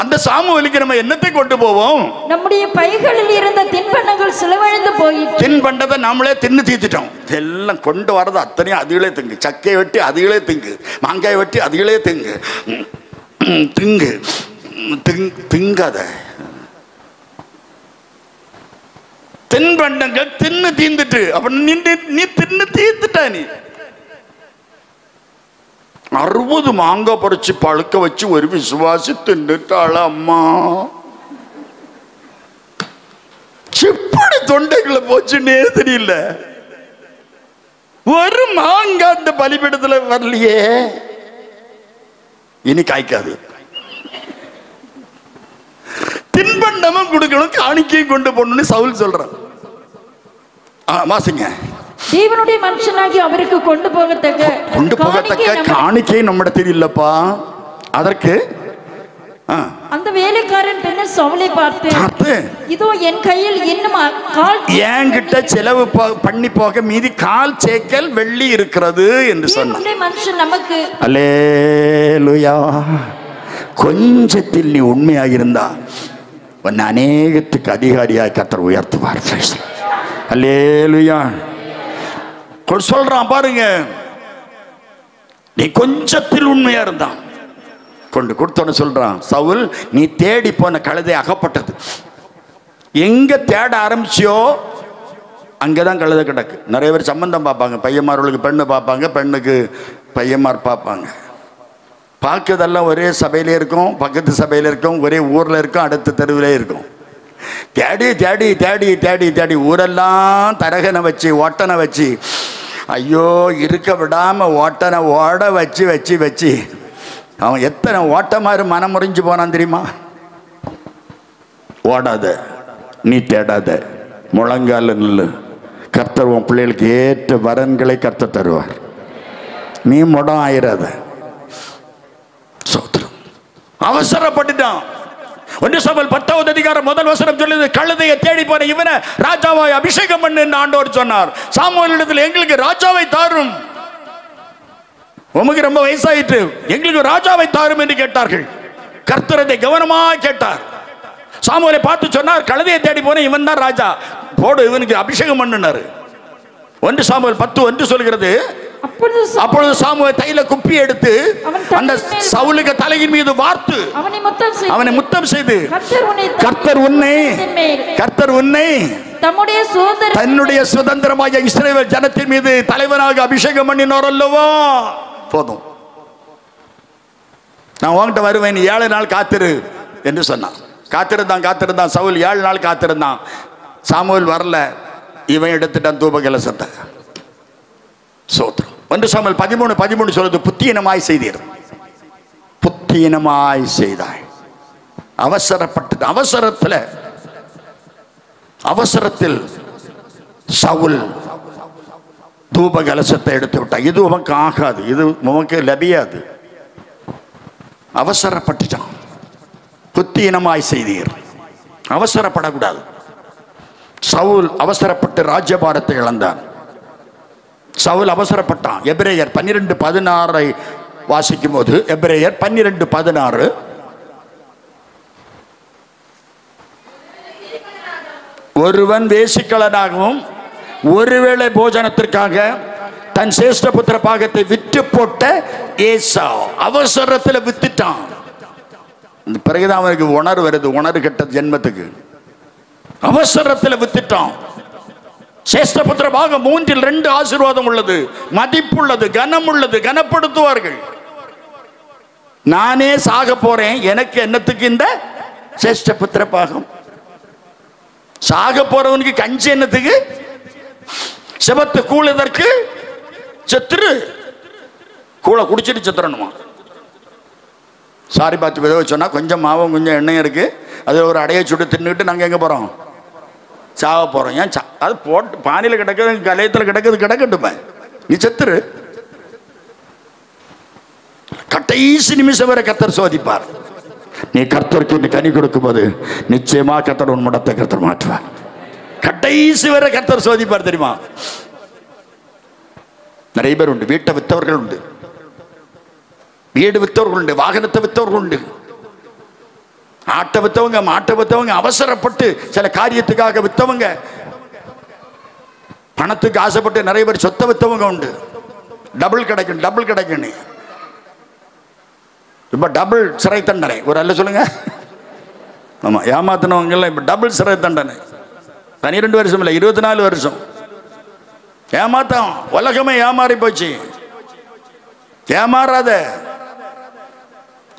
அந்த சாமுவேலுக்கு நம்ம என்னத்தை கொண்டு போவோம்? நம்முடைய பைகளில் இருந்த தின்பண்டங்கள் சிலவழிந்து போயிற்று. தின்பண்டத்தை நம்மளே தின்னு தீத்துட்டோம். எல்லாம் கொண்டு வரது அத்தனையும் அதுகளே திங்கு. சக்கையை வெட்டி அதுகளே திங்கு, மாங்காயை வெட்டி அதுகளே திங்கு. திங்கு திங்காத தின்பண்டங்கள் தின்னு தீந்துட்டு அப்ப நீ தின்னு தீர்த்துட்ட. நீ 60 மாங்காய் பறிச்சு பழுக்க வச்சு ஒரு விசுவாசி தின்னுட்டாள. அம்மா எப்படி தொண்டைக்குள்ள போச்சுன்னே தெரியல. ஒரு மாங்காய் அந்த பலிபீடத்துல வரலையே. இனி காய்க்காது. தின்பண்டமும் கொடுக்கணும், காணிக்கையும் கொண்டு போகணும்னு சவுல் சொல்றான். வாசிங்க. தேவனுடைய மனுஷனாகி அவருக்கு கொண்டு போகத்தக்க காணிக்கை நம்மிடத்தில் இல்லப்பா. அதற்கு அந்த வேலைக்காரன் பெண்ணை சவுலை பார்த்து, இதோ என் கையில் இன்னும் என்கிட்ட செலவு பண்ணி போக மீதி 1/4 சேக்கல் வெள்ளி இருக்கிறது என்று சொன்ன மனுஷன் நமக்கு. அல்லேலூயா. கொஞ்சத்தில் நீ உண்மையாக இருந்தா உன்னை அநேகத்துக்கு அதிகாரியாய் கர்த்தர் உயர்த்துவார். அல்லேலூயா. சொல்றான் பாருங்க, நீ கொஞ்சத்தில் உண்மையா இருந்தான் கொண்டு கொடுத்தோன்னு சொல்றான். சவுல், நீ தேடி போன கழுதை அகப்பட்டது. எங்க தேட ஆரம்பிச்சியோ அங்கதான் கழுதை கிடக்கு. நிறைய பேர் சம்பந்தம் பார்ப்பாங்க. பையன்மார்களுக்கு பெண்ணு பார்ப்பாங்க, பெண்ணுக்கு பையன்மார் பார்ப்பாங்க. பார்க்கறதெல்லாம் ஒரே சபையிலே இருக்கும், பக்கத்து சபையில இருக்கும், ஒரே ஊர்ல இருக்கும், அடுத்த தெருவிலே இருக்கும். தேடி தேடி தேடி தேடி தேடி ஊரெல்லாம் தரகனை வச்சு ஓட்டனை வச்சு, ஐயோ இருக்க விடாம ஓட்டனை ஓட வச்சு வச்சு வச்சு அவன் எத்தனை ஓட்டமாறு மனம் முறிஞ்சு போனான் தெரியுமா? ஓடாத, நீ தேடாத, முழங்கால நில்லு. கர்த்தர் உன் பிள்ளைகளுக்கு ஏற்ற வரன்களை கர்த்தர் தருவார். நீ முடம் ஆயிராத. சோத்திரம். அவசரப்பட்டுட்டான். 1 சாமுவேல் 10வது அதிகாரம் 1 வசனம் சொல்லுது, கழுதையை தேடி போன இவனை ராஜாவாய் அபிஷேகம் பண்ணு என்று ஆண்டவர் சொன்னார். சாமுவேலிடத்தில் எங்களுக்கு ராஜாவை தாரும், உமக்கு ரொம்ப வயசாயிட்டு, எங்களுக்கு ராஜாவை தாரும் என்று கேட்டார்கள். கர்த்தர் அதை கவனமாக கேட்டார். சாமுவேலை பார்த்து சொன்னார், கழுதையை தேடி போன இவன் தான் ராஜா, போடு இவனுக்கு அபிஷேகம் பண்ணுனாரு. 1 சாமுவேல் 10:1 சொல்கிறது, அப்பொழுது சாமுவேல் தைல குப்பி எடுத்து அந்த சவுலுக்கு தலையின் மீது வார்த்து அவனை முத்தம் செய்து, கர்த்தர் உன்னை தன்னுடைய சுதந்திரமாக இஸ்ரவேல் ஜனத்தின் மீது தலைவனாக அபிஷேகம் பண்ணினார் அல்லவா. போதும், நான் உன்கிட்ட வருவேன், 7 நாள் காத்திரு என்று சொன்னான். காத்திருந்தான் சவுல் 7 நாள் காத்திருந்தான். சாமுவேல் வரல. இவன் எடுத்துட்டான் தூப கலசத்தை. சோத்திரம். 1 சாமுவேல் 13:13 சொல்லுது, புத்தீனமாய் செய்தீர், புத்தீனமாய் செய்தாய். அவசரப்பட்டது. அவசரத்தில் சவுல் தூப கலசத்தை எடுத்து விட்டான். இது உமக்கு ஆகாது, இது உமக்கு லபியாது. அவசரப்பட்டுட்டான். புத்தீனமாய் செய்தீர். அவசரப்படக்கூடாது. சவுல் அவசரப்பட்டு ராஜ்யபாரத்தை இழந்தான். சவுல் அவசரப்பட்டான். எபிரேயர் 12:16 வாசிக்கும் போது, எபிரேயர் 12:16, ஒருவன் வேசிக்கலனாகவும் ஒருவேளை போஜனத்திற்காக தன் சேஷ்ட புத்திர பாகத்தை விற்று போட்ட ஏசாவ் அவசரத்தில் வித்துட்டான். பிறகுதான் அவனுக்கு உணர்வு வருது, உணர்வு கெட்ட ஜென்மத்துக்கு. அவசரத்தில் வித்துட்டான். சேஷ்டபுத்திர பாகம் 3/2 ஆசீர்வாதம் உள்ளது, மதிப்புள்ளது, கனம் உள்ளது, கனப்படுத்துவார்கள். நானே சாக போறேன், எனக்கு என்னத்துக்கு இந்த சேஷ்டபுத்திர பாகம்? சாக போறவனுக்கு கஞ்சி என்னத்துக்கு? செபத்து கூழுதற்கு செத்துரு. கூழ குடிச்சிட்டு செத்துறணுமா? சாரி பார்த்து விதவை சொன்னா கொஞ்சம் மாவும் கொஞ்சம் எண்ணெயும் இருக்கு, அது ஒரு அடைய சுட்டு தின்னுட்டு நாங்கள் எங்கே போகிறோம்? சாவ போகிறோம். ஏன் அது போட்டு பானியில் கிடக்குது, கலையத்தில் கிடக்கட்டுமே, நீ செத்துரு. கடைசி நிமிஷம் வரை கர்த்தர் சோதிப்பார். நீ கர்த்தருக்கு கனி கொடுக்கும் போது நிச்சயமா கர்த்தர் உன் முடத்தை கர்த்தர் மாற்றுவார். கடைசி வரை கர்த்தர் சோதிப்பார். தெரியுமா? நிறைய பேர் உண்டு, வீட்டை வித்தவர்கள் உண்டு, வீடு வித்தவர்கள் உண்டு, வாகனத்தை வித்தவர்கள் உண்டு. ஆட்டை வித்தவங்க, மாட்டை வித்தவங்க, அவசரப்பட்டு சில காரியத்துக்காக வித்தவங்க, பணத்துக்கு ஆசைப்பட்டு நிறைய பேர் சொத்தை வித்தவங்க உண்டு. டபுள் கிடைக்கும், டபுள் கிடைக்கும். இப்ப டபுள் சிறை தண்டனை ஒரு அல்ல சொல்லுங்க. ஆமா, ஏமாத்தினவங்க எல்லாம் இப்ப டபுள் சிறை தண்டனை. 12 வருஷம் இல்லை, 24 வருஷம். ஏமாத்தம், உலகமே ஏமாறி போச்சு. ஏமாறாத,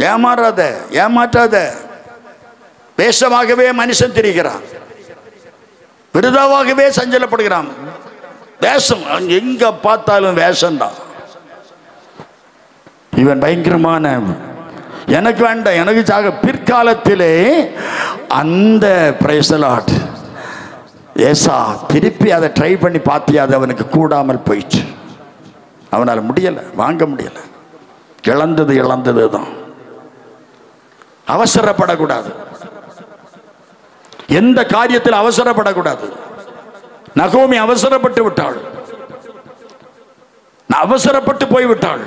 ஏமாறாத, ஏமாற்றாத. வேஷமாகவே மனுஷன் திரிகிறான், விருதாவாகவே சஞ்சலப்படுகிறான். வேஷம், எங்க பார்த்தாலும் வேஷம்தான். இவன் பயங்கரமான, எனக்கு வேண்டாம், எனக்கு சாக. பிற்காலத்திலே அந்த பிரைஸ் தி லார்ட் ஏசா திருப்பி அதை ட்ரை பண்ணி பார்த்தியா, அது அவனுக்கு கூடாமல் போயிடுச்சு. அவனால் முடியலை, வாங்க முடியலை. இழந்தது இழந்தது தான். அவசரப்படக்கூடாது, எந்த காரியத்தில் அவசரப்படக்கூடாது. நகோமி அவசரப்பட்டு விட்டாள், அவசரப்பட்டு போய்விட்டாள்.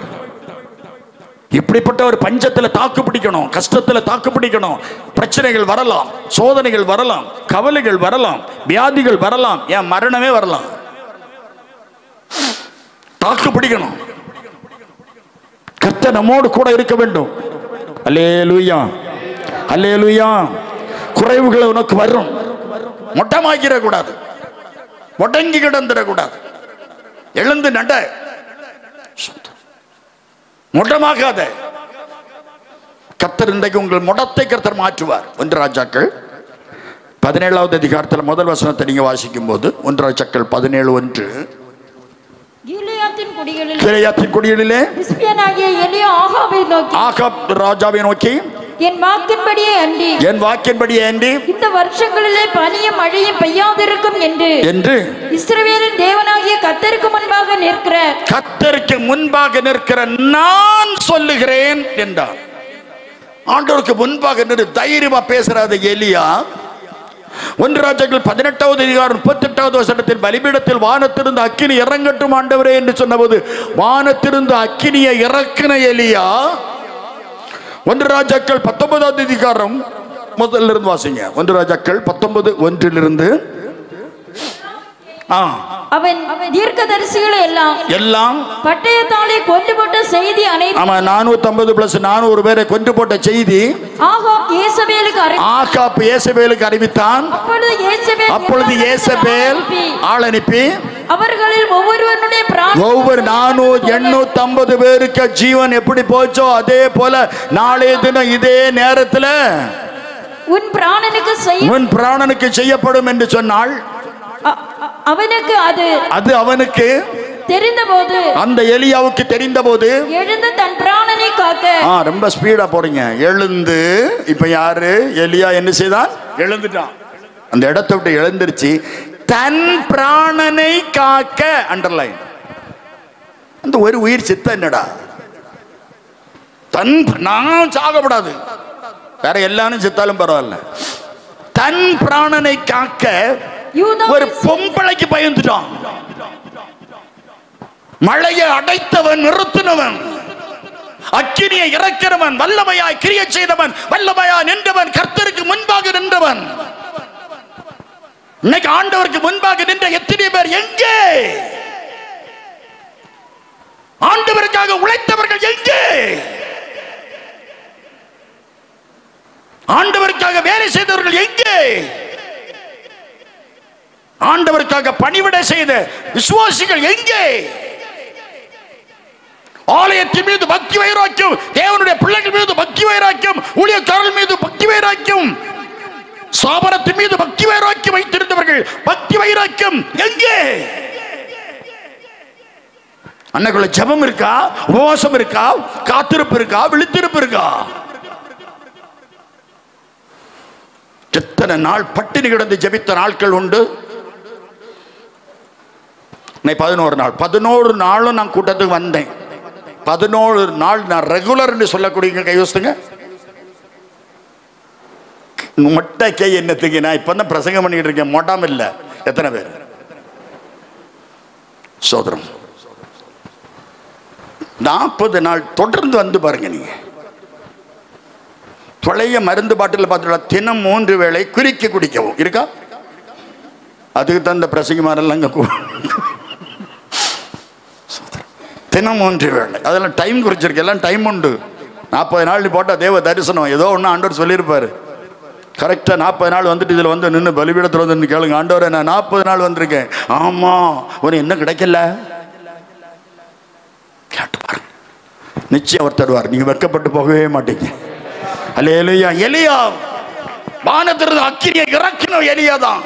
இப்படிப்பட்ட ஒரு பஞ்சத்தில் தாக்கு பிடிக்கணும், கஷ்டத்தில் தாக்கு பிடிக்கணும். பிரச்சனைகள் வரலாம், சோதனைகள் வரலாம், கவலைகள் வரலாம், வியாதிகள் வரலாம், ஏன் மரணமே வரலாம். தாக்கு பிடிக்கணும். கர்த்தர் நம்மோடு கூட இருக்க வேண்டும். அல்லேலூயா, அல்லேலூயா. குறைவுகள் உனக்கு வரும், மொட்டமாக்கிட கூடாது, முடங்கி கிடந்துடக்கூடாது. எழுந்து நட, முடமாகாத. கர்த்தர் இன்றைக்கு உங்கள் முடத்தை கர்த்தர் மாற்றுவார். 1 ராஜாக்கள் 17வது அதிகாரத்தில் முதல் வசனத்தை நீங்க வாசிக்கும் போது 1 ராஜாக்கள் 17:1, கீலேயாத்தின் குடிகளிலே ஆகாப் ராஜாவை நோக்கி, என் வாக்கின்படியே அன்றி இந்த வருஷங்களிலே பனியும் மழையும் பெய்யாதிருக்கும் என்று இஸ்ரவேலின் தேவனாகிய கர்த்தருக்கு முன்பாக நிற்கிற நான் சொல்லுகிறேன் என்றார். ஆண்டவருக்கு முன்பாக நின்று தைரியமா பேசுறாத எலியா 1 ராஜாக்கள் 18வது அதிகாரம் 38வது வசனத்தில், பலிபீடத்தில் வானத்திலிருந்து அக்கினி இறங்கட்டும் ஆண்டவரே என்று சொன்னபோது வானத்திலிருந்து அக்கினியை இறக்கின எலியா 1 ராஜாக்கள் 19வது அதிகாரம் முதல்ல இருந்து வாசிங்க. 1 ராஜாக்கள் 19:1 அவன் தீர்க்கதரிசிகளை எல்லாம் பட்டயத்தாலே கொண்டு போட்ட செய்தி அனைத்து, 450+400 பேரை கொண்டு போட்ட செய்தி ஆகாப் யேசபேலுக்கு அறிவித்தான். அப்பொழுது யேசபேல் ஆள் அனுப்பி அவர்களில் ஒவ்வொருவருடைய ஒவ்வொரு 850 பேருக்கு ஜீவன் எப்படி போச்சோ அதே போல நாளைய தினம் இதே நேரத்தில் உன் பிராணனுக்கு செய்யப்படும் என்று சொன்னாள். அவனுக்கு அவனுக்கு தெரிந்தபோது, அந்த எலியாவுக்கு தெரிந்தபோது எழுந்து தன் பிராணனை காக்க. ரொம்ப ஸ்பீடா போறீங்க. எழுந்து, இப்ப யாரு? எலியா என்ன செய்தான்? எழுந்துட்டான். அந்த இடத்தை விட்டு எழுந்திருச்சு தன் பிராணனை காக்க. அண்டர்லைன். அந்த ஒரு உயிர் சித்த என்னடா, நான் சாகப்படாது, வேற எல்லாரும் செத்தாலும் பரவாயில்ல, தன் பிராணனை காக்க ஒரு பொம்பளைக்கு பயந்துட்டான். மழையை அடைத்தவன், நிறுத்தினவன், அக்கினியை இறக்கிறவன், வல்லமையாய் கிரியை செய்தவன், வல்லமையாய் நின்றவன், கர்த்தருக்கு முன்பாக நின்றவன். இன்னைக்கு ஆண்டவருக்கு முன்பாக நின்ற எத்தனை பேர் எங்கே? ஆண்டவருக்காக உழைத்தவர்கள் எங்கே? ஆண்டவருக்காக வேலை செய்தவர்கள் எங்கே? ஆண்டவருக்காக பணிவிடை செய்த விசுவாசிகள் எங்கே? ஆலயத்தின் மீது பக்தி வைராக்கியம், தேவனுடைய பிள்ளைகள் மீது பக்தி வைராக்கியம், ஊழியக்காரர்கள் மீது பக்தி வைராக்கியம், ஸ்தாபனத்தின் மீது பக்தி வைராக்கியம் வைத்திருந்தவர்கள் பக்தி வைராக்கியம் எங்கே? அன்னைக்குள்ள ஜெபம் இருக்கா? உபவாசம் இருக்கா? காத்திருப்பு இருக்கா? விழித்திருப்பு இருக்கா? எத்தனை நாள் பட்டினி கிடந்து ஜெபித்த நாட்கள் உண்டு. 11 நாளும் நான் கூட்டத்துக்கு வந்தேன். 11 நாள் நான் ரெகுலர் என்று சொல்லக்கூடிய கைவசங்க. மொட்டை கை என்னத்துக்கு? நான் இப்பதான் பிரசங்கம் பண்ணிட்டு இருக்கேன், மொட்டாம இல்ல. எத்தனை பேர் சோதரம்? 40 நாள் தொடர்ந்து வந்து பாருங்க. நீங்க பழைய மருந்து பாட்டில் பார்த்துக்கலாம், தினம் 3 வேளை குறுக்கி குடிக்கவும் இருக்கா. அதுக்கு தான் இந்த பிரசங்கிமாரெல்லாம் தினம் 3 வேளை, அதெல்லாம் டைம் குறிச்சிருக்கு, எல்லாம் டைம் உண்டு. 40 நாள் போட்டால் தேவ தரிசனம் ஏதோ ஒன்று ஆண்டவர் சொல்லியிருப்பாரு. கரெக்டாக 40 நாள் வந்துட்டு இதில் வந்து நின்று பலிபீடத்தில் வந்து நின்று கேளுங்க, ஆண்டவரை நான் 40 நாள் வந்திருக்கேன். ஆமாம், ஒரு என்ன கிடைக்கல கேட்டு பாருங்க, நிச்சயம் அவர் தருவார். நீங்கள் வெட்கப்பட்டு போகவே மாட்டீங்க. அல்லேலூயா. எலியா வானத்திலிருந்து அக்கினியை இறக்கின எலியா தான்.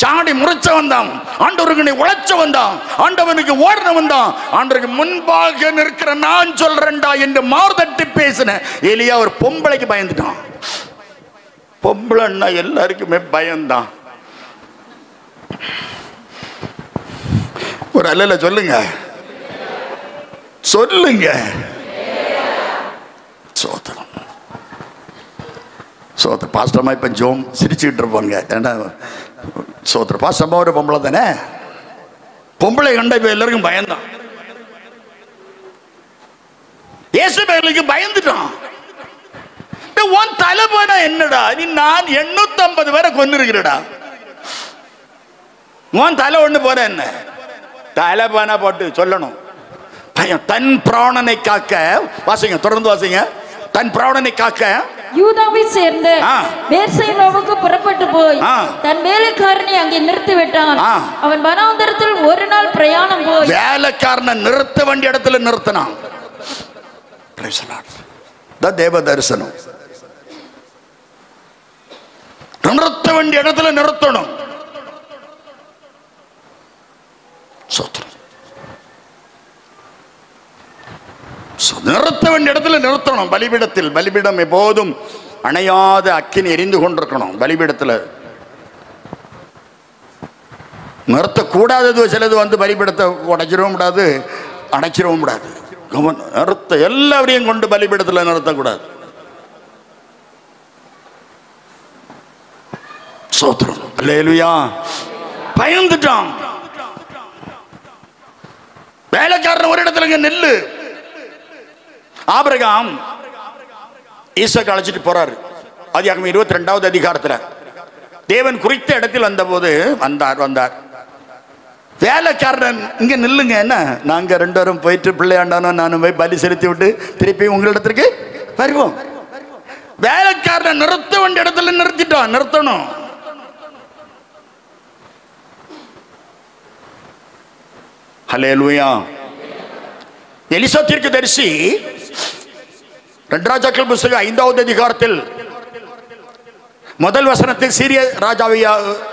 சாடி முறைச்சவன் தான், ஆண்டவருக்கு உழைச்சவன் தான், ஆண்டவனுக்கு ஓடினவன் தான். ஆண்டவருக்கு முன்பாக நிற்கிற நான் சொல்றேன்டா என்று மார்தட்டி பேசின எலியா ஒரு பொம்பளைக்கு பயந்துட்டான். பொம்பளைன்னா எல்லாருக்குமே பயம்தான். ஒரு அல்ல சொல்லுங்க, சொல்லுங்க. சோதரம் சோதர பாஸ்டமா இப்ப ஜோம் சிரிச்சுக்கிட்டு இருப்பாங்க. ஏன்னா சோதர பாஸ்டமா ஒரு பொம்பளை தானே, பொம்பளை கண்ட இப்ப எல்லாருக்கும் பயந்தான். இயேசு பேருக்கு பயந்துட்டான். உன் தலைவனா என்னடா, நீ நான் 850 பேரை கொன்னிருக்கிறடா, உன் தலை ஒண்ணு போற என்ன தலைவனா போட்டு சொல்லணும். பயம். தன் பிராணனை காக்க, வாசிங்க தொடர்ந்து வாசிங்க. தன் பிராணனை காக்க யூதாவை சேர்ந்த பேர்சேபாவுக்கு புறப்பட்டு போய் தன் வேலைக்காரனை அங்கே நிறுத்தி விட்டான். அவன் வனாந்தரத்தில் 1 நாள் பிரயாணம் போய் வேலைக்காரனை நிறுத்த வேண்டிய இடத்துல நிறுத்தினான். தேவ தரிசனம். நிறுத்த வேண்டிய இடத்துல நிறுத்தணும். நிறுத்த வேண்டிய இடத்துல நிறுத்தணும். பலிபீடத்தில், பலிபீடம் எப்போதும் அணையாத அக்கினி எரிந்து கொண்டிருக்கணும். பலிபீடத்தில் நிறுத்தக்கூடாதது சிலது வந்து பலிபீடத்தை உடைச்சிடவும் கூடாது, அடைச்சிடவும் கூடாது. நிறுத்த எல்லாரையும் கொண்டு பலிபீடத்தில் நிறுத்தக்கூடாது. சோத்திரம். அல்லேலூயா. பயந்துட்டான். வேலைக்காரன் ஒரு இடத்துல நெல்லு. ஆபிரகாம் ஈசாக்கு அழைச்சிட்டு போறாரு. ஆதியாகமம் 22வது அதிகாரத்துல தேவன் குறித்த இடத்தில் வந்தபோது வந்தார். வேலைக்காரன் இங்க நில்லுங்க, என்ன நாங்க 2 பேரும் போயிட்டு பிள்ளையாண்டானோ நானும் போய் பலி செலுத்தி விட்டு திருப்பி உங்களிடத்திற்கு வருவோம். வேலைக்காரன் நிறுத்த வேண்டிய இடத்துல நிறுத்திட்டான். நிறுத்தணும். ஹல்லேலூயா. எலிசா தீர்க்கதரிசி 2 ராஜாக்கள் புத்தகம் 5வது அதிகாரத்தில் முதல் வசனத்தில் சீரிய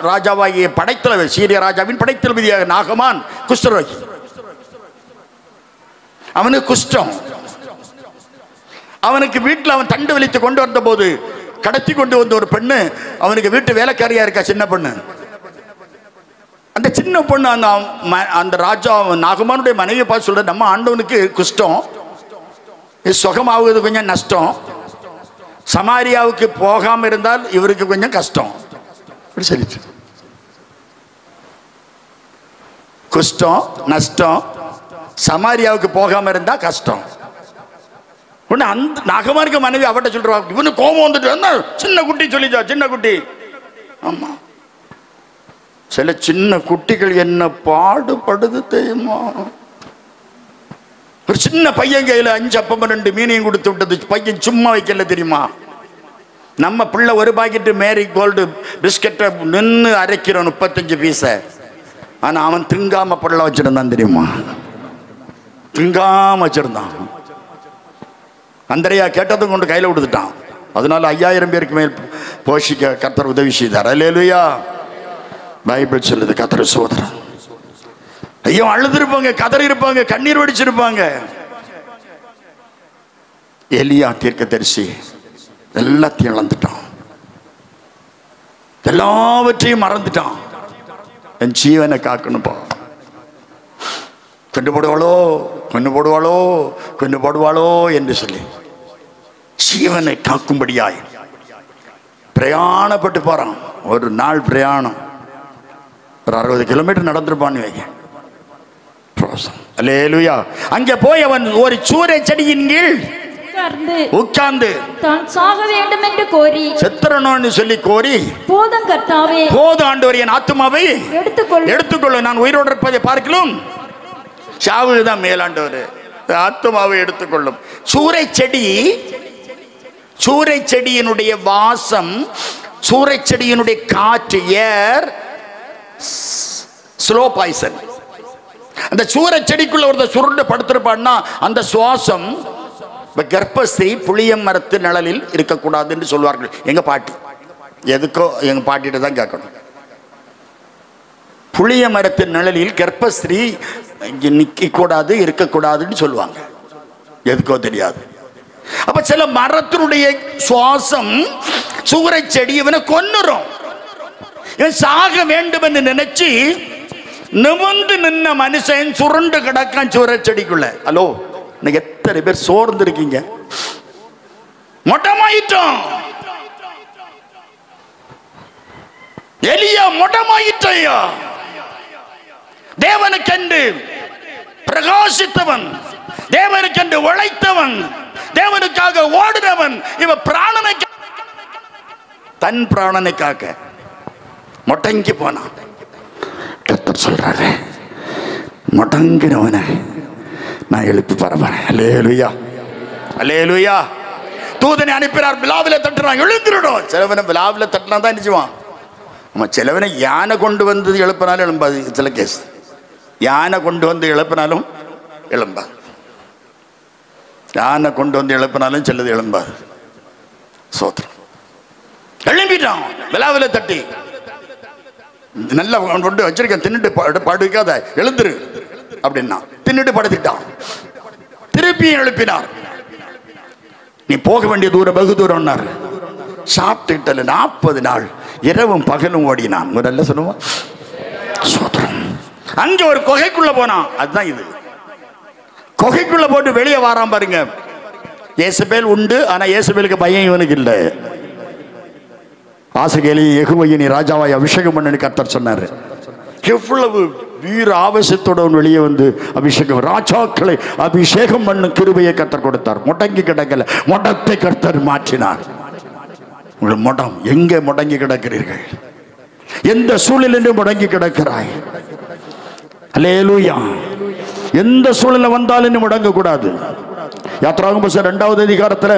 ராஜாவாகிய படைத்தலைவர், சீரிய ராஜாவின் படைத்தளபதியாக நாகமான் குஷ்டரோகி. அவனுக்கு குஷ்டம். அவனுக்கு வீட்டில் அவன் தண்டு வலித்து கொண்டு வந்த போது கடத்தி கொண்டு வந்த ஒரு பெண்ணு அவனுக்கு வீட்டு வேலைக்காரியா இருக்கா, சின்ன பொண்ணு. அந்த சின்ன பொண்ணு அந்த ராஜா நாகமானுடைய மனைவியை பார்த்து சொல்ற, நம்ம ஆண்டவனுக்கு குஷ்டம், சுகமாவது கொஞ்சம் நஷ்டம், சமாரியாவுக்கு போகாம இருந்தால் இவருக்கு கொஞ்சம் கஷ்டம். சரி, குஷ்டம் நஷ்டம், சமாரியாவுக்கு போகாம இருந்தா கஷ்டம். உடனே அந்த நாகமானுக்கு மனைவி அவட்ட சொல்றா, இவனு கோபம் வந்துட்டு சின்ன குட்டி சொல்லிச்சா, சின்ன குட்டி. ஆமா, சில சின்ன குட்டிகள் என்ன பாடுபடுது தெரியுமா? ஒரு சின்ன பையன் கையில 5 அப்பம் 2 மீனையும் கொடுத்து விட்டது. பையன் சும்மா வைக்கல தெரியுமா? நம்ம பிள்ளை ஒரு பாக்கெட்டு மேரி கோல்டு பிஸ்கட்டை நின்று அரைக்கிறோம் 35 பீஸை. ஆனா அவன் திங்காம பிள்ளை வச்சிருந்தான் தெரியுமா? திங்காம வச்சிருந்தான். அந்தரையா கேட்டதும் கொண்டு கையில கொடுத்துட்டான். அதனால 5000 பேருக்கு மேல் போஷிக்க கர்த்தர் உதவி செய்தார். அல்லேலூயா. பைபிள் சொல்லுது. கர்த்தர் சோதரன். ஐயோ, அழுதுருப்பாங்க, கதறி இருப்பாங்க, கண்ணீர் வடிச்சிருப்பாங்க. எலியா தீர்க்கதரிசி எல்லாத்தையும் இழந்துட்டான், எல்லாவற்றையும் மறந்துட்டான். என் ஜீவனை காக்கணும்பா, கொண்டு போடுவாளோ கொண்டு போடுவாளோ கொண்டு போடுவாளோ என்று சொல்லி ஜீவனை காக்கும்படியாய் பிரயாணப்பட்டு போறான். ஒரு நாள் பிரயாணம், ஒரு 60 கிலோமீட்டர் நடந்திருப்பான்னு வைங்க. அல்லேலூயா. அங்கே போய் அவன் ஒரு சூரை செடியின் கீழ் உட்கார்ந்து தான் சாக வேண்டும் என்று கோரி, செத்துறணும்னு சொல்லி கோரி, போதும் கர்த்தாவே, போதும் ஆண்டவர், என் ஆத்துமாவை எடுத்துக்கொள்ள, நான் உயிரோடு இருப்பதை பார்க்கலாம் சாவுதான் மேலாண்டவர், ஆத்துமாவை எடுத்துக்கொள்ளும். சூறை செடியினுடைய வாசம், சூறை செடியினுடைய காற்று, ஏர் ஸ்லோ பாய்சன். அந்த சூறை செடிக்குள்ள ஒரு சுருண்டு படுத்திருப்பான்னா அந்த சுவாசம் கர்ப்பஸ்திரீ புளிய மரத்து நிழலில் இருக்கக்கூடாது என்று சொல்வார்கள் எங்க பாட்டி. எதுக்கோ எங்க பாட்டிட்டு தான் கேட்கணும். புளிய மரத்து நிழலில் கர்ப்பஸ்திரீ நிக்க கூடாது, இருக்கக்கூடாதுன்னு சொல்லுவாங்க. எதுக்கோ தெரியாது. அப்ப சில மரத்தினுடைய சுவாசம் சூறை செடி இவனை கொன்னுரும். இவன் சாக வேண்டும் என்று நினைச்சு நிமிர்ந்து நின்ன மனுஷன் சுருண்டு கிடக்கான் சூறை செடிக்குள்ள. ஹலோ, இன்னைக்கு எத்தனை பேர் சோர்ந்து இருக்கீங்க? மொட்டமாயிட்டோம். எலியா மொட்டமாயிட்டையா. தேவனுக்கென்று பிரகாசித்தவன், தேவனுக்கென்று உழைத்தவன், தேவனுக்காக ஓடினவன், இவன் பிராணனை, தன் பிராணனை காக்க மொட்டங்கி போனான். கர்த்தர் சொல்றாரு, மொட்டங்கினவனை நான் எழுப்பி பரவாயில்லை. அல்லேலூயா, அல்லேலூயா. தூதனை அனுப்பினார், விழாவில் தட்டுறான், எழுந்துடும். சிலவனை விழாவில் தட்டினா தான் நிஜமான். நம்ம சிலவனை யானை கொண்டு வந்து எழுப்பினாலும் எழும்பாது. சில கேஸ் யானை கொண்டு வந்து எழுப்பினாலும் எழும்பாது. யானை கொண்டு வந்து எழுப்பினாலும் சிலது எழும்பாது. சோத்திரம். எழும்பிட்டான் விழாவில் தட்டி, நல்லா கொண்டு வச்சிருக்கேன், தின்னுட்டு படுக்காத, எழுந்துரு அப்படின்னா தின்னுட்டு படுத்துட்டான். திருப்பியும் எழுப்பினார், நீ போக வேண்டிய தூரம் வெகு தூரம். சாப்பிட்டுட்டல 40 நாள் இரவும் பகலும் ஓடினான். முதல்ல சொல்லுவான் சோத்திரம். அங்க ஒரு குகைக்குள்ள போனான். அதுதான் இது. குகைக்குள்ள போட்டு வெளியே வாரான் பாருங்க. இயேசபேல் உண்டு, ஆனா இயேசபேலுக்கு பயம் இவனுக்கு இல்லை. ஆசகேலி யெகோவாயை ராஜாவாய் அபிஷேகம் பண்ணு கர்த்தர் சொன்னாரு. எவ்வளவு வீர ஆவேசத்தோட வெளியே வந்து அபிஷேகம், ராஜாக்களை அபிஷேகம் பண்ணும் கிருபையை கர்த்தர் கொடுத்தார். முடங்கி கிடக்கல, முடத்தை கர்த்தர் மாற்றினார். உங்கள் முடம் எங்கே முடங்கி கிடக்கிறீர்கள்? எந்த சூழலிலும் முடங்கி கிடக்கிறாய்? அல்லேலூயா. எந்த சூழல வந்தாலும் முடங்க கூடாது. யாத்திராகமம் 2வது அதிகாரத்தில்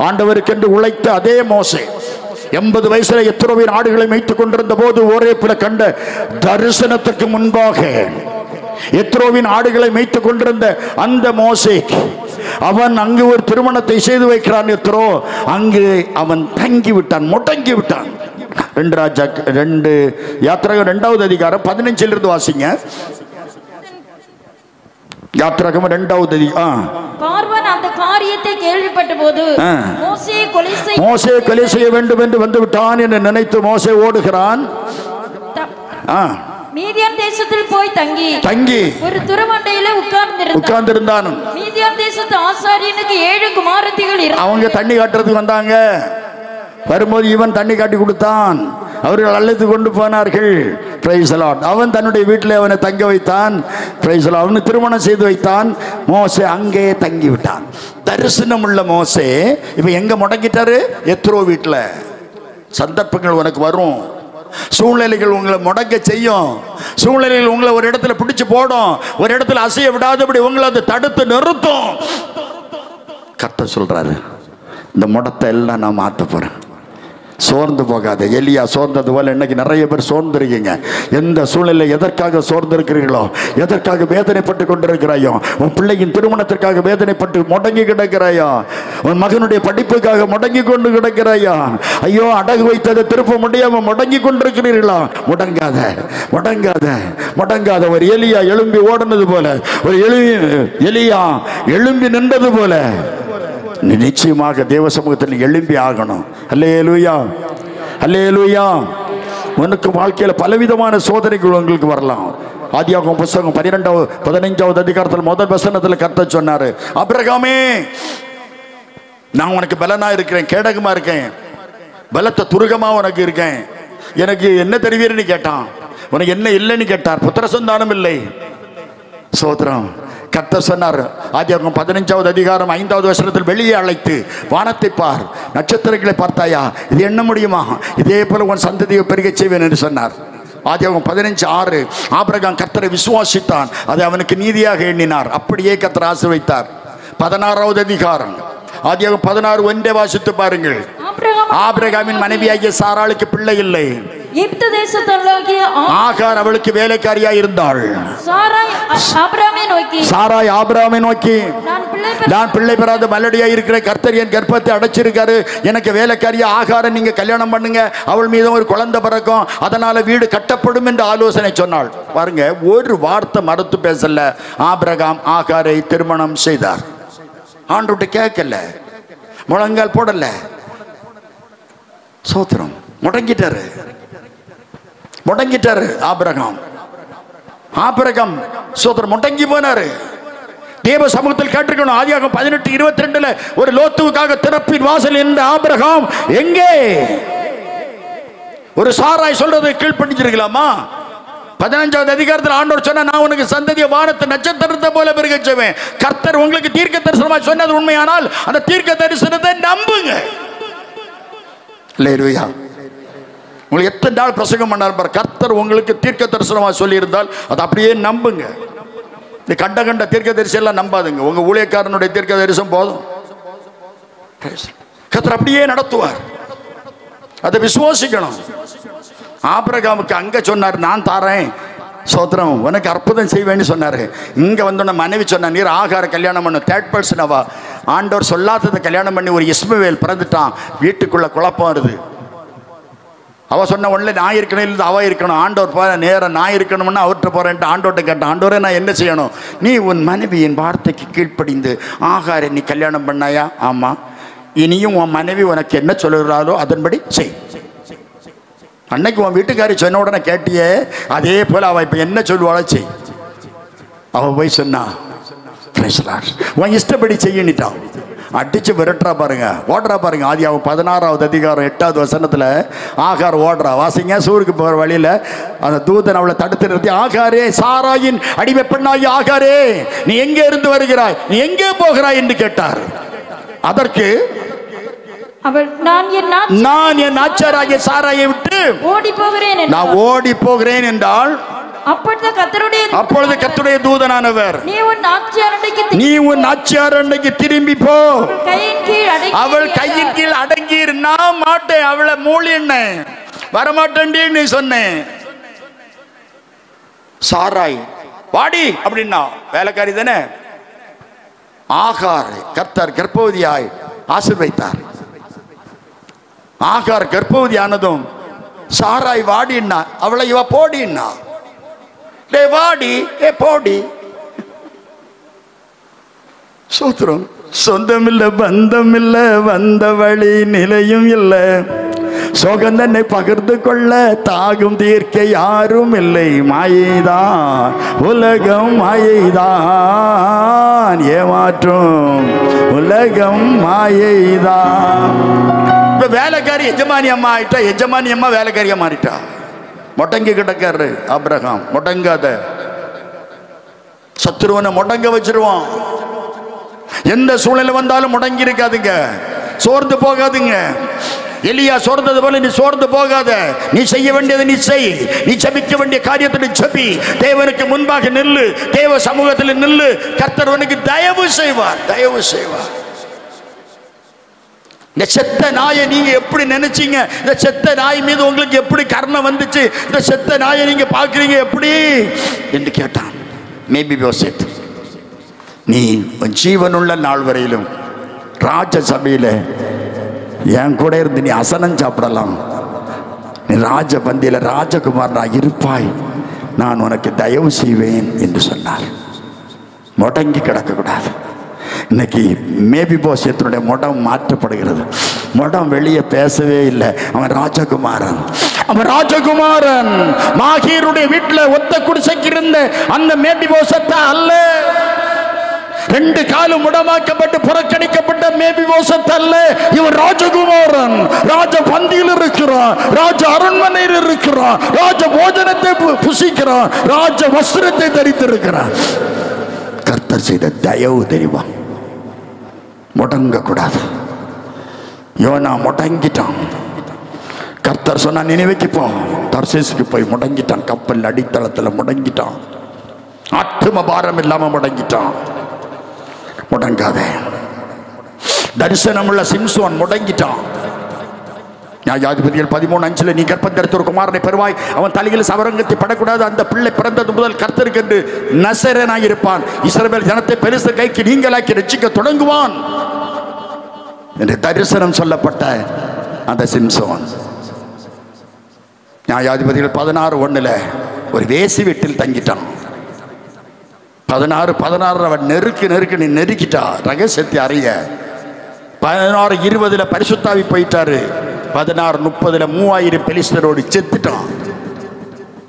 ஆண்டவருக்கென்று உழைத்த அதே மோசே 80 வயசுல எத்ரோவின் ஆடுகளை மேய்த்துக் கொண்டிருந்த போது ஓரேபில கண்ட தரிசனத்துக்கு முன்பாக எத்ரோவின் ஆடுகளை மேய்த்துக் கொண்டிருந்த அந்த மோசே, அவன் அங்கு ஒரு திருமணத்தை செய்து வைக்கிறான். எத்ரோ அங்கு அவன் தங்கி விட்டான், முடங்கி விட்டான். 2 யாத்திராகமம் 2வது அதிகாரம் 15 இருந்து வாசிங்க. யாத்திராகமம் 2வது அதிகாரம். பார்வோன் அந்த காரியத்தை கேள்விப்பட்ட போது மோசே கொலை செய்ய வேண்டும் என்று வந்து விட்டான் என்று நினைத்து மோசே ஓடுகிறான். மீதியான் தேசத்தில் போய் தங்கி ஒரு துறவண்டையில உட்கார்ந்திருந்தான். மீதியான் தேசத்து ஆசாரியனுக்கு 7 குமாரத்திகள் இருந்தாங்க. அவங்க தண்ணி காட்டுறதுக்கு வந்தாங்க. வரும்போது இவன் தண்ணி காட்டி கொடுத்தான். அவர்கள் அழைத்து கொண்டு போனார்கள். Price the Lord. அவன் தன்னுடைய வீட்டில் அவனை தங்க வைத்தான். Price the Lord. அவனை திருமணம் செய்து வைத்தான். மோசே அங்கே தங்கி விட்டான். தரிசனம் உள்ள மோசே இப்ப எங்க முடங்கிட்டாரு? எத்ரோ வீட்டில். சந்தர்ப்பங்கள் உனக்கு வரும், சூழ்நிலைகள் உங்களை முடங்க செய்யும். சூழ்நிலைகள் உங்களை ஒரு இடத்துல பிடிச்சு போடும், ஒரு இடத்துல அசைய விடாதபடி உங்களை அதை தடுத்து நிறுத்தும். கர்த்தர் சொல்றாரு, இந்த முடத்தை எல்லாம் நான் மாற்ற போறேன். சோர்ந்து போகாத. எலியா சோர்ந்தது போல இன்னைக்கு நிறைய பேர் சோர்ந்திருக்கீங்க. எந்த சூழ்நிலை எதற்காக சோர்ந்திருக்கிறீர்களோ, எதற்காக வேதனைப்பட்டு கொண்டிருக்கிறாயோ, உன் பிள்ளையின் திருமணத்திற்காக வேதனைப்பட்டு முடங்கி கிடக்கிறாயோ, உன் மகனுடைய படிப்புக்காக முடங்கி கொண்டு கிடக்கிறாயோ, ஐயோ அடகு வைத்ததை திருப்ப முடியாம முடங்கி கொண்டிருக்கிறீர்களா? முடங்காத, முடங்காத, முடங்காத. ஒரு எலியா எழும்பி ஓடுனது போல, ஒரு எலியா எழும்பி நின்றது போல நிச்சயமாக தேவ சமூகத்தில் எழும்பி ஆகணும். அல்லேலூயா, அல்லேலூயா. உனக்கு வாழ்க்கையில் பலவிதமான சோதனைகள் உங்களுக்கு வரலாம். ஆதியாகமம் புத்தகம் 15வது அதிகாரத்தில் முதல் வசனத்தில் கர்த்தர் சொன்னாரு, ஆபிரகாமே நான் உனக்கு பலனா இருக்கிறேன், கேடகமா இருக்கேன், பலத்த துருகமா உனக்கு இருக்கேன். எனக்கு என்ன தருவீர்னு கேட்டான். உனக்கு என்ன இல்லைன்னு கேட்டார். புத்திர சந்தானம் இல்லை. சோத்திரம். கர்த்தர் சொன்னார், ஆதியாகமம் 15வது அதிகாரம் 5வது வசனத்தில், வெளியே அழைத்து வானத்தை பார், நட்சத்திரங்களை பார்த்தாயா, இது எண்ண முடியுமா, இதே போல உன் சந்ததியை பெருகச் செய்வேன் என்று சொன்னார். ஆதியாகமம் 15:6, ஆபிரகாம் கர்த்தரை விசுவாசித்தான், அதை அவனுக்கு நீதியாக எண்ணினார், அப்படியே கர்த்தர் ஆசீர்வதித்தார். 16வது அதிகாரம் ஆதியாகமம் 16:1 வாசித்து பாருங்கள். ஆபிரகாமின் மனைவியாகிய சாராளுக்கு பிள்ளை இல்லை, எகிப்து தேசத்தாளாகிய ஆகார் அவளுக்கு வேலைக்காரியா இருந்தாள். சாராய் ஆபிரகாமை நோக்கி, நான் பிள்ளை பெறாத மலடியா இருக்கிற, கர்த்தர் என் கர்ப்பத்தை அடைச்சிருக்காரு, எனக்கு வேலைக்காரியா ஆகாரை நீங்க கல்யாணம் பண்ணுங்க, அவள் மீதும் ஒரு குழந்தை பிறக்கும், அதனால வீடு கட்டப்படும் என்று ஆலோசனை சொன்னாள். பாருங்க, ஒரு வார்த்தை மறுத்து பேசல. ஆபிரகாம் ஆகாரை திருமணம் செய்தார். ஆண்டவர்கிட்ட கேட்கல, முழங்கால் போடல, சோத்திரம், முடங்கிட்டாரு. ஆபிரகாம் சோத்திரம் முடங்கி போனாரு. தேவ சமூகத்தில் கேட்டிருக்கணும். ஆதியாகமம் 18:22 ஒரு லோத்துவுக்காக திறப்பின் வாசல் என்ற ஆபிரகாம் எங்கே? ஒரு சாராய் சொல்றதை கீழ்ப்படிஞ்சிருக்கலாமா? 15வது அதிகாரத்தில் ஆண்டவர் சொன்ன, நான் உனக்கு சந்ததிய வானத்தை நட்சத்திரத்தை போல பெருகச் செய்வேன். கர்த்தர் உங்களுக்கு தீர்க்க தரிசனமாக சொன்னது உண்மையானால் அந்த தீர்க்க தரிசனத்தை நம்புங்க. அல்லேலூயா. உங்களுக்கு எத்தனை நாள் பிரசங்கம் பண்ணார், கர்த்தர் உங்களுக்கு தீர்க்க தரிசனமாக சொல்லியிருந்தால் அதை அப்படியே நம்புங்க. இந்த கண்ட தீர்க்க தரிசனம் எல்லாம் நம்பாதுங்க. உங்க ஊழியக்காரனுடைய தீர்க்க தரிசனம் போதும், கர்த்தர் அப்படியே நடத்துவார். அதை விசுவாசிக்கணும். ஆபிரகாமுக்கு அங்க சொன்னார், நான் தாரேன், சோத்திரம், உனக்கு அற்புதம் செய்வேன்னு சொன்னாரு. இங்க வந்தோட மனைவி சொன்ன, நீர் ஆகார கல்யாணம் பண்ணு, தேர்ட் பர்சனவா, ஆண்டவர் சொல்லாததை கல்யாணம் பண்ணி ஒரு இஸ்மவேல் பிறந்துட்டான், வீட்டுக்குள்ள குழப்பம் வருது. அவ சொன்ன உடனே நான் இருக்கணும், இல்லை அவ இருக்கணும். ஆண்டவர் போற நேரம் நான் இருக்கணும்னா அவர்கிட்ட போறேன்ட்டு ஆண்டவர்கிட்ட கேட்டேன், ஆண்டவரே நான் என்ன செய்யணும்? நீ உன் மனைவியின் வார்த்தைக்கு கீழ்ப்படிந்து ஆகாரை நீ கல்யாணம் பண்ணாயா? ஆமா. இனியும் உன் மனைவி உனக்கு என்ன சொல்லுறாளோ அதன்படி செய். அன்னைக்கு உன் வீட்டுக்காரி சொன்ன உடனே கேட்டியே, அதே போல அவ இப்ப என்ன சொல்லுவாளோ செய். அவ போய் சொன்னா, உன் இஷ்டப்படி செய்யிட்டான். அடிச்சு விரட்டுறா பாருங்க, ஓடுறா பாருங்க. ஆதியாகமம் 16வது அதிகாரம் 8வது வசனத்துல ஆகார் ஓடுறா. வாசிங்க. சூருக்கு போற வழியில அந்த தூதன் அவளை தடுத்து நிறுத்தி, ஆகாரே, சாராயின் அடிமை பெண்ணாகி ஆகாரே, நீ எங்கே இருந்து வருகிறாய், நீ எங்கே போகிறாய் என்று கேட்டார். அதற்கு நான் என் நாச்சாராகிய சாராயை விட்டு நான் ஓடி போகிறேன் என்றால், அப்பொழுது கர்த்தருடைய தூதனானவர், நீ உன் நாச்சியார் அன்னைக்கு திரும்பி போ, அவள் கையின் கீழ் அடங்கி, நான் மாட்டேன், அவளை மூலி என்ன வரமாட்டேன்னு சொன்னேன். சாராய் வாடி அப்படின்னா வேலைக்காரி தானே. ஆகார் கர்த்தர் கர்ப்பவதியாய் ஆசீர்வதித்தார். ஆகார் கர்ப்பவதி ஆனதும் சாராய் வாடின்னா அவளை இவ போடின்னா, டே வாடி, ஏ போடி. சூத்திரம். சொந்தம் இல்ல, பந்தம் இல்ல, வந்த வழி நிலையும் இல்ல, சோகந்தனை பகிர்ந்து கொள்ள தாகும் தீர்க்க யாரும் இல்லை. மாயைதான் உலகம், மாயைதான் ஏமாற்றும் உலகம், மாயைதான். இப்ப வேலைக்காரி எஜமானி அம்மா ஆயிட்டா, எஜமானி அம்மா வேலைக்காரியா மாறிட்டா. முடங்கி கிடக்காரு ஆபிரகாம். முடங்காத, சத்துருவனை முடங்க வச்சிருவான். எந்த சூழ்நிலை வந்தாலும் முடங்கி இருக்காதுங்க, சோர்ந்து போகாதுங்க. எலியா சோர்ந்தது போல நீ சோர்ந்து போகாத. நீ செய்ய வேண்டியதை நீ செய், நீ ஜெபிக்க வேண்டிய காரியத்தை ஜெபி, தேவனுக்கு முன்பாக நில்லு, தேவ சமூகத்தில் நில்லு. கர்த்தர் உனக்கு தயவு செய்வார், தயவு செய்வார். இந்த செத்த நாயை நீங்க எப்படி நினைச்சீங்க? இந்த செத்த நாய் மீது உங்களுக்கு எப்படி கருணை வந்துச்சு? இந்த செத்த நாயை நீங்க பாக்குறீங்க எப்படி என்று கேட்டான். மேபிபோசேத், நீ ஜீவனுள்ள நாள் வரையிலும் ராஜசபையில என் கூட இருந்து நீ அசனம் சாப்பிடலாம், நீ ராஜ பந்தியில ராஜகுமாரனா இருப்பாய், நான் உனக்கு தயவு செய்வேன் என்று சொன்னார். முடங்கி கிடக்கக்கூடாது. இன்னைக்கு மேபிபோசேத்தினுடைய முடம் மாற்றப்படுகிறது. முடம் வெளியே பேசவே இல்லை. அவன் ராஜகுமாரன், அவன் ராஜகுமாரன். மாகீருடைய வீட்டுல ஒத்த குடிசைக்கு இருந்த அந்த மேபிபோசேத்தா அல்ல. 2 காலும் முடமாக்கப்பட்டு புறக்கணிக்கப்பட்ட மேபிபோசேத் அல்ல. இவன் ராஜகுமாரன். ராஜ பந்தியில் இருக்கிறான், ராஜ அரண்மனையில் இருக்கிறான், ராஜ போஜனத்தை புசிக்கிறான், ராஜ வஸ்திரத்தை தரித்திருக்கிறான். கர்த்தர் செய்த தயவு தெரியுமா? முடங்க கூடாது. யோனா முடங்கிட்டான். கர்த்தர் சொன்னா நினைவுக்கு போ, தர்சீசுக்கு போய் முடங்கிட்டான். கப்பல் அடித்தளத்தில் முடங்கிட்டான். ஆத்தும பாரம் இல்லாம முடங்கிட்டான். முடங்காத. தரிசனமுள்ள சிம்சோன் முடங்கிட்டான். நியாயாதிபதிகள் 13:5 நீ கர்ப்பம் தரித்த ஒரு குமாரனை பெறுவாய், அவன் தலையில் சவரங்கத்தை படக்கூடாது, அந்த பிள்ளை பிறந்தது முதல் கர்த்தருக்கு என்று நசரேயனாய் இருப்பான், இஸ்ரவேல் ஜனத்தை பெருச கைக்கு நீங்களாக்கி ரட்சிக்க தொடங்குவான் என்று தரிசனம் சொல்லப்பட்ட அந்த சிம்சோன் நியாயாதிபதிகள் 16:1 ஒரு வேசி வீட்டில் தங்கிட்டான். 16 அவன் நெருக்கி நெருக்கிட்டா ரகசியத்தை அறிய. 16:20 பரிசுத்தாவி போயிட்டாரு. 16:30 3000 பெலிஸ்தரோடு செத்துட்டான்.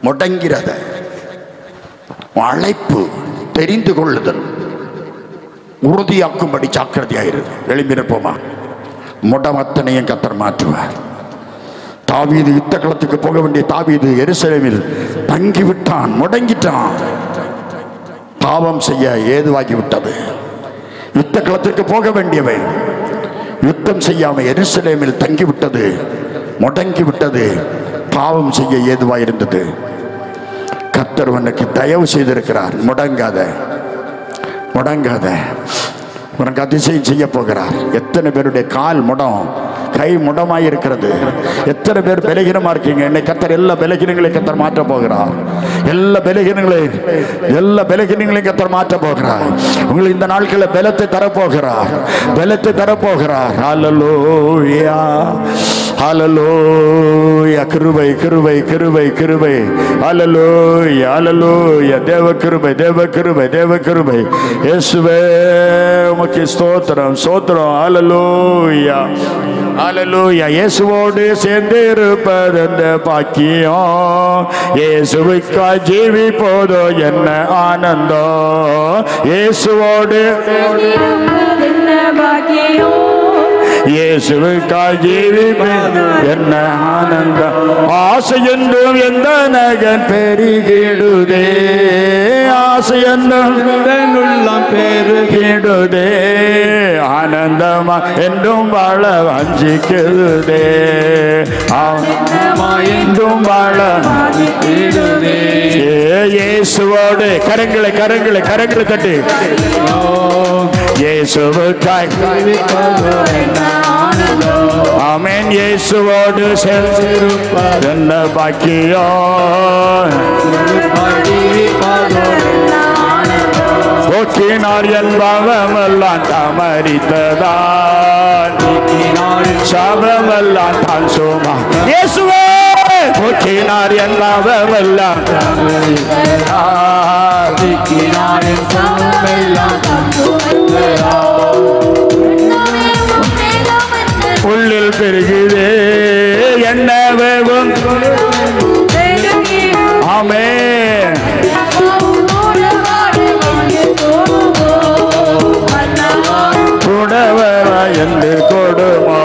முடங்கிறத அழைப்பு தெரிந்து கொள்ளுதல் உறுதியாக்கும்படி ஜாக்கிரதையாயிரு. எழும்பி நிற்போமா? முடமத்தனையும் கர்த்தர் மாற்றுவார். தாவீது யுத்த களத்துக்கு போக வேண்டிய தாவீது எருசலேமில் தங்கிவிட்டான், முடங்கிட்டான். பாவம் செய்ய ஏதுவாகி விட்டது. யுத்த களத்திற்கு போக வேண்டியவன் யுத்தம் செய்யாம எருசலேமில் தங்கிவிட்டது, முடங்கி விட்டது, பாவம் செய்ய ஏதுவாக இருந்தது. கர்த்தர் உனக்கு தயவு செய்திருக்கிறார். முடங்காத, முடங்காத. உனக்கு அதிசயம் செய்ய போகிறார். எத்தனை பேருடைய கால் முடம், கை முடமாய் இருக்கிறது. எத்தனை பேர் பலகீனமா இருக்கீங்க. என்னை கர்த்தர் எல்லா பலகீனங்களையும் கர்த்தர் மாற்ற போகிறார். எல்லா பலகீனங்களையும் கர்த்தர் மாற்ற போகிறார். உங்களுக்கு இந்த நாட்களில் பலத்தை தரப்போகிறார், பலத்தை தரப்போகிறார். ஹல்லேலூயா, ஹல்லேலூயா. கிருபை கிருபை கிருபை கிருபை. ஹல்லேலூயா, ஹல்லேலூயா. தேவ கிருபை, தேவ கிருபை, தேவ கிருபை. இயேசுவே உமக்கு ஸ்தோத்திரம், ஸ்தோத்திரம். ஹல்லேலூயா, ஹல்லேலூயா. இயேசுவோடு சேர்ந்து இருப்பது அந்த பாக்கியம். இயேசுவுக்காய் ஜீவிப்போதோ என்ன ஆனந்தம். இயேசுவோடு என்ன பாக்கியம். இயேசுவுக்காய் ஜீவிப்பது என்ன ஆனந்தம். ஆசை என்றும் எந்த நகன் பெருகிடுதே, ஆசை என்றும் உள்ளம் பெருகிடுதே. ஆனந்தமா என்றும் வாழ வஞ்சிக்குதே, ஆனந்தமா என்றும் வாழ வஞ்சிக்குதே. இயேசுவோடு கரங்களை கரங்களை கரங்களை தட்டி இயேசுவுக்காய் ஆமென். இயேசுவோடு சேர்ந்திருப்பது என்ன பாக்கியம். போக்கினார் என் பாவமெல்லாம் தமரித்ததான், சாபமெல்லாம் தான் சுமா. இயேசுவே போக்கினார் என் பாவமெல்லாம் உள்ளில் பெருகுதே என்ன வேவும். ஆமென். கூடவர என்று கொடுமோ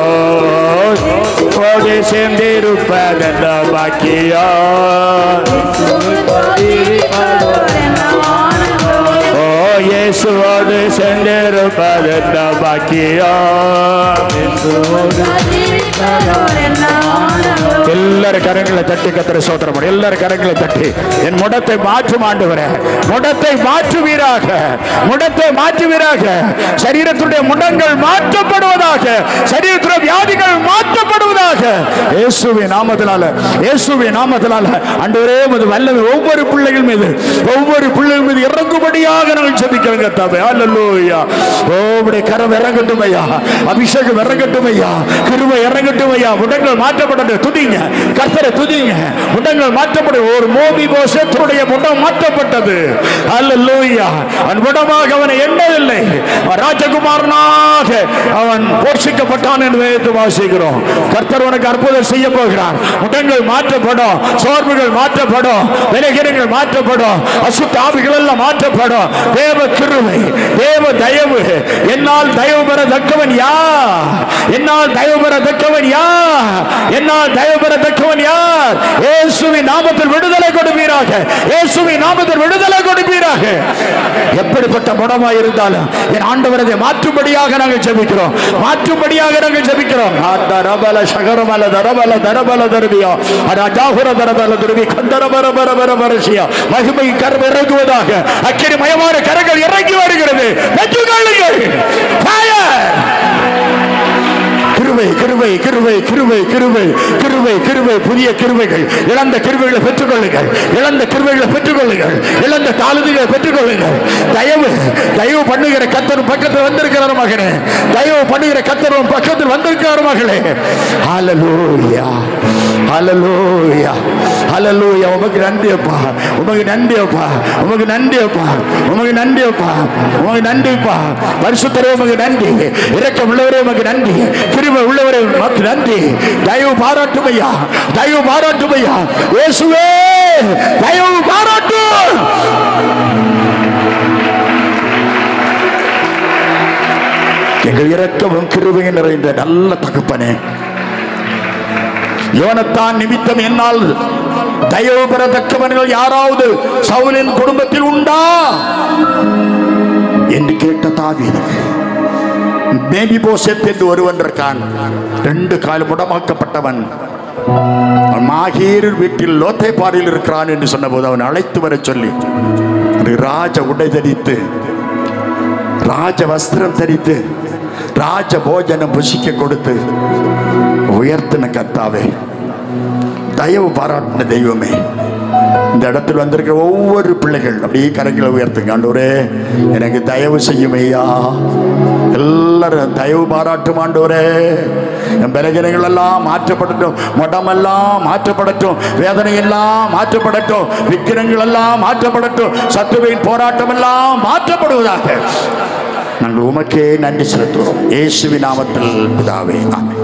போகி சேர்ந்திருப்பதென்ற பாக்கியா. ஓ இயேசுவோடு சேர்ந்திருப்பதென்ற பாக்கியா. எல்லாரும் கரங்களை தட்டி கர்த்தரை ஸ்தோத்திரம் பண்ணு. எல்லாரும் கரங்களை தட்டி என் முடத்தை மாற்றும் ஆண்டவரே, முடத்தை மாற்றுவீராக, முடத்தை மாற்றுவீராக. சரீரத்துடைய முடங்கள் மாற்றப்படுவதாக, சரீரத்துடைய வியாதிகள் மாற்றப்படுவதாக. இயேசுவின் நாமத்தினால, இயேசுவின் நாமத்தினால ஆண்டவரே உமது வல்லமை ஒவ்வொரு பிள்ளைகள் மீது, ஒவ்வொரு பிள்ளைகள் மீது இறங்கும்படியாக நாங்கள் ஜெபிக்கிறோம் கர்த்தாவே. ஹல்லேலூயா. ஓ உம்முடைய கரம் இறங்கட்டும் ஐயா, அபிஷேகம் இறங்கட்டும் ஐயா, கிருபை இறங்கட்டும் ஐயா. முடங்கள் மாற்றப்பட்டது. துதிங்க கர்த்தரை, துதிங்க. முடங்கள் மாற்றப்பட்டது. ஒரு மோபிபோசேத்துடைய முடம் மாற்றப்பட்டது. ஹல்லேலூயா. அவன் முடமாக அவனை எண்ணவில்லை, ராஜகுமாரனாக அவன் போஷிக்கப்பட்டான் என்று வேதத்தை வாசிக்கிறோம். கர்த்தர் உனக்கு அற்புதம் செய்ய போகிறார். முடங்கள் மாற்றப்படும், சோர்வுகள் மாற்றப்படும், விலகினங்கள் மாற்றப்படும், அசுத்த ஆவிகள் எல்லாம் மாற்றப்படும். தேவ கிருபை, தேவ தயவு. என்னால் தயவு பெறத்தக்கவன் யார்? என்னால் தயவு பெறத்தக்கவன் யார்? என்னால் தயவு பெறத்தக்கவன் யார்? இயேசுவின் நாமத்தில் விடுதலை கொடுப்பீராக. கொடுப்பீராக. இயேசுவின் நாமத்தில் விடுதலை கொடுப்பீராக. எப்படிப்பட்ட முடமாய் இருந்தாலும் என் ஆண்டவர் அதை மாற்றும்படியாக நாங்கள் ஜெபிக்கிறோம். மாற்றும்படியாக நாங்கள் ஜெபிக்கிறோம். ரபல சகரமல தரபல தரபல தருவியா அடாகுர தரபல தருவி கந்தரபர பரபர பரசியா மகிமை கரம் இறங்குவதாக. அக்கினிமயமான கரங்கள் இறங்கி வருகிறது. வெற்றிகொள்ளுங்கள். கிருபை கிருபை கிருபை கிருபை கிருபை கிருபை கிருபை புதிய கிருபைகள். இழந்த கிருபைகளை பெற்றுக்கொள்ளுங்கள். இழந்த கிருபைகளை பெற்றுக்கொள்ளுங்கள். இழந்த தாழ்வுகளை பெற்றுக்கொள்ளுங்கள். தயவு தயவு பண்ணுகிற கர்த்தர் பக்கத்தில் வந்திருக்கிறார் மகனே. தயவு பண்ணுகிற கர்த்தர் பக்கத்தில் வந்திருக்கிறார் மகளே. ஹல்லேலூயா ஹல்லேலூயா ஹல்லேலூயா. உமக்கு நன்றி அப்பா, உமக்கு நன்றி அப்பா, உமக்கு நன்றி அப்பா, உமக்கு நன்றி அப்பா, உமக்கு நன்றி அப்பா. பரிசுத்தரே உமக்கு நன்றி. இரக்கம் உள்ளவரே உமக்கு நன்றி. கிருபை உள்ளவரே உமக்கு நன்றி. தயவு பாராட்டும் ஐயா, தயவு பாராட்டும் ஐயா. இயேசுவே தயவு பாராட்டும். எங்கள் இரக்கமும் கிருபையும் நிறைந்த நல்ல தகப்பனே, யோனத்தான் நிமித்தம் என்னால் தயவு பெறத்தக்கவர்கள் யாராவது சவுலின் குடும்பத்தில் உண்டா என்று கேட்ட தாவீது, மேபிபோசேத் என்று ஒருவன் இருக்கான். 2 கால் முடமாக்கப்பட்டவன். மாகீர் வீட்டில் லோத்தேபாரில் இருக்கிறான் என்று சொன்னபோது அவன் அழைத்து வர சொல்லி ராஜ உடை தரித்து, ராஜ வஸ்திரம் தரித்து, ராஜ போஜனம் புசிக்க கொடுத்து உயர்த்தின கர்த்தாவே, தயவு பாராட்டின தெய்வமே, இந்த இடத்தில் வந்திருக்கிற ஒவ்வொரு பிள்ளைகள் அப்படியே கரங்களை உயர்த்துங்க. ஆண்டவரே எனக்கு தயவு செய்யும் ஐயா. எல்லாரும் தயவு பாராட்டும் ஆண்டவரே. என் பலகீனங்கள் எல்லாம் மாற்றப்படட்டும், மடமெல்லாம் மாற்றப்படட்டும், வேதனை எல்லாம் மாற்றப்படட்டும், விக்கிரங்கள் எல்லாம் மாற்றப்படட்டும், சத்துருவின் போராட்டம் எல்லாம் மாற்றப்படுவதாக. நாங்கள் உமக்கே நன்றி செலுத்துவோம். இயேசுவின் நாமத்தில் பிதாவே, ஆமென்.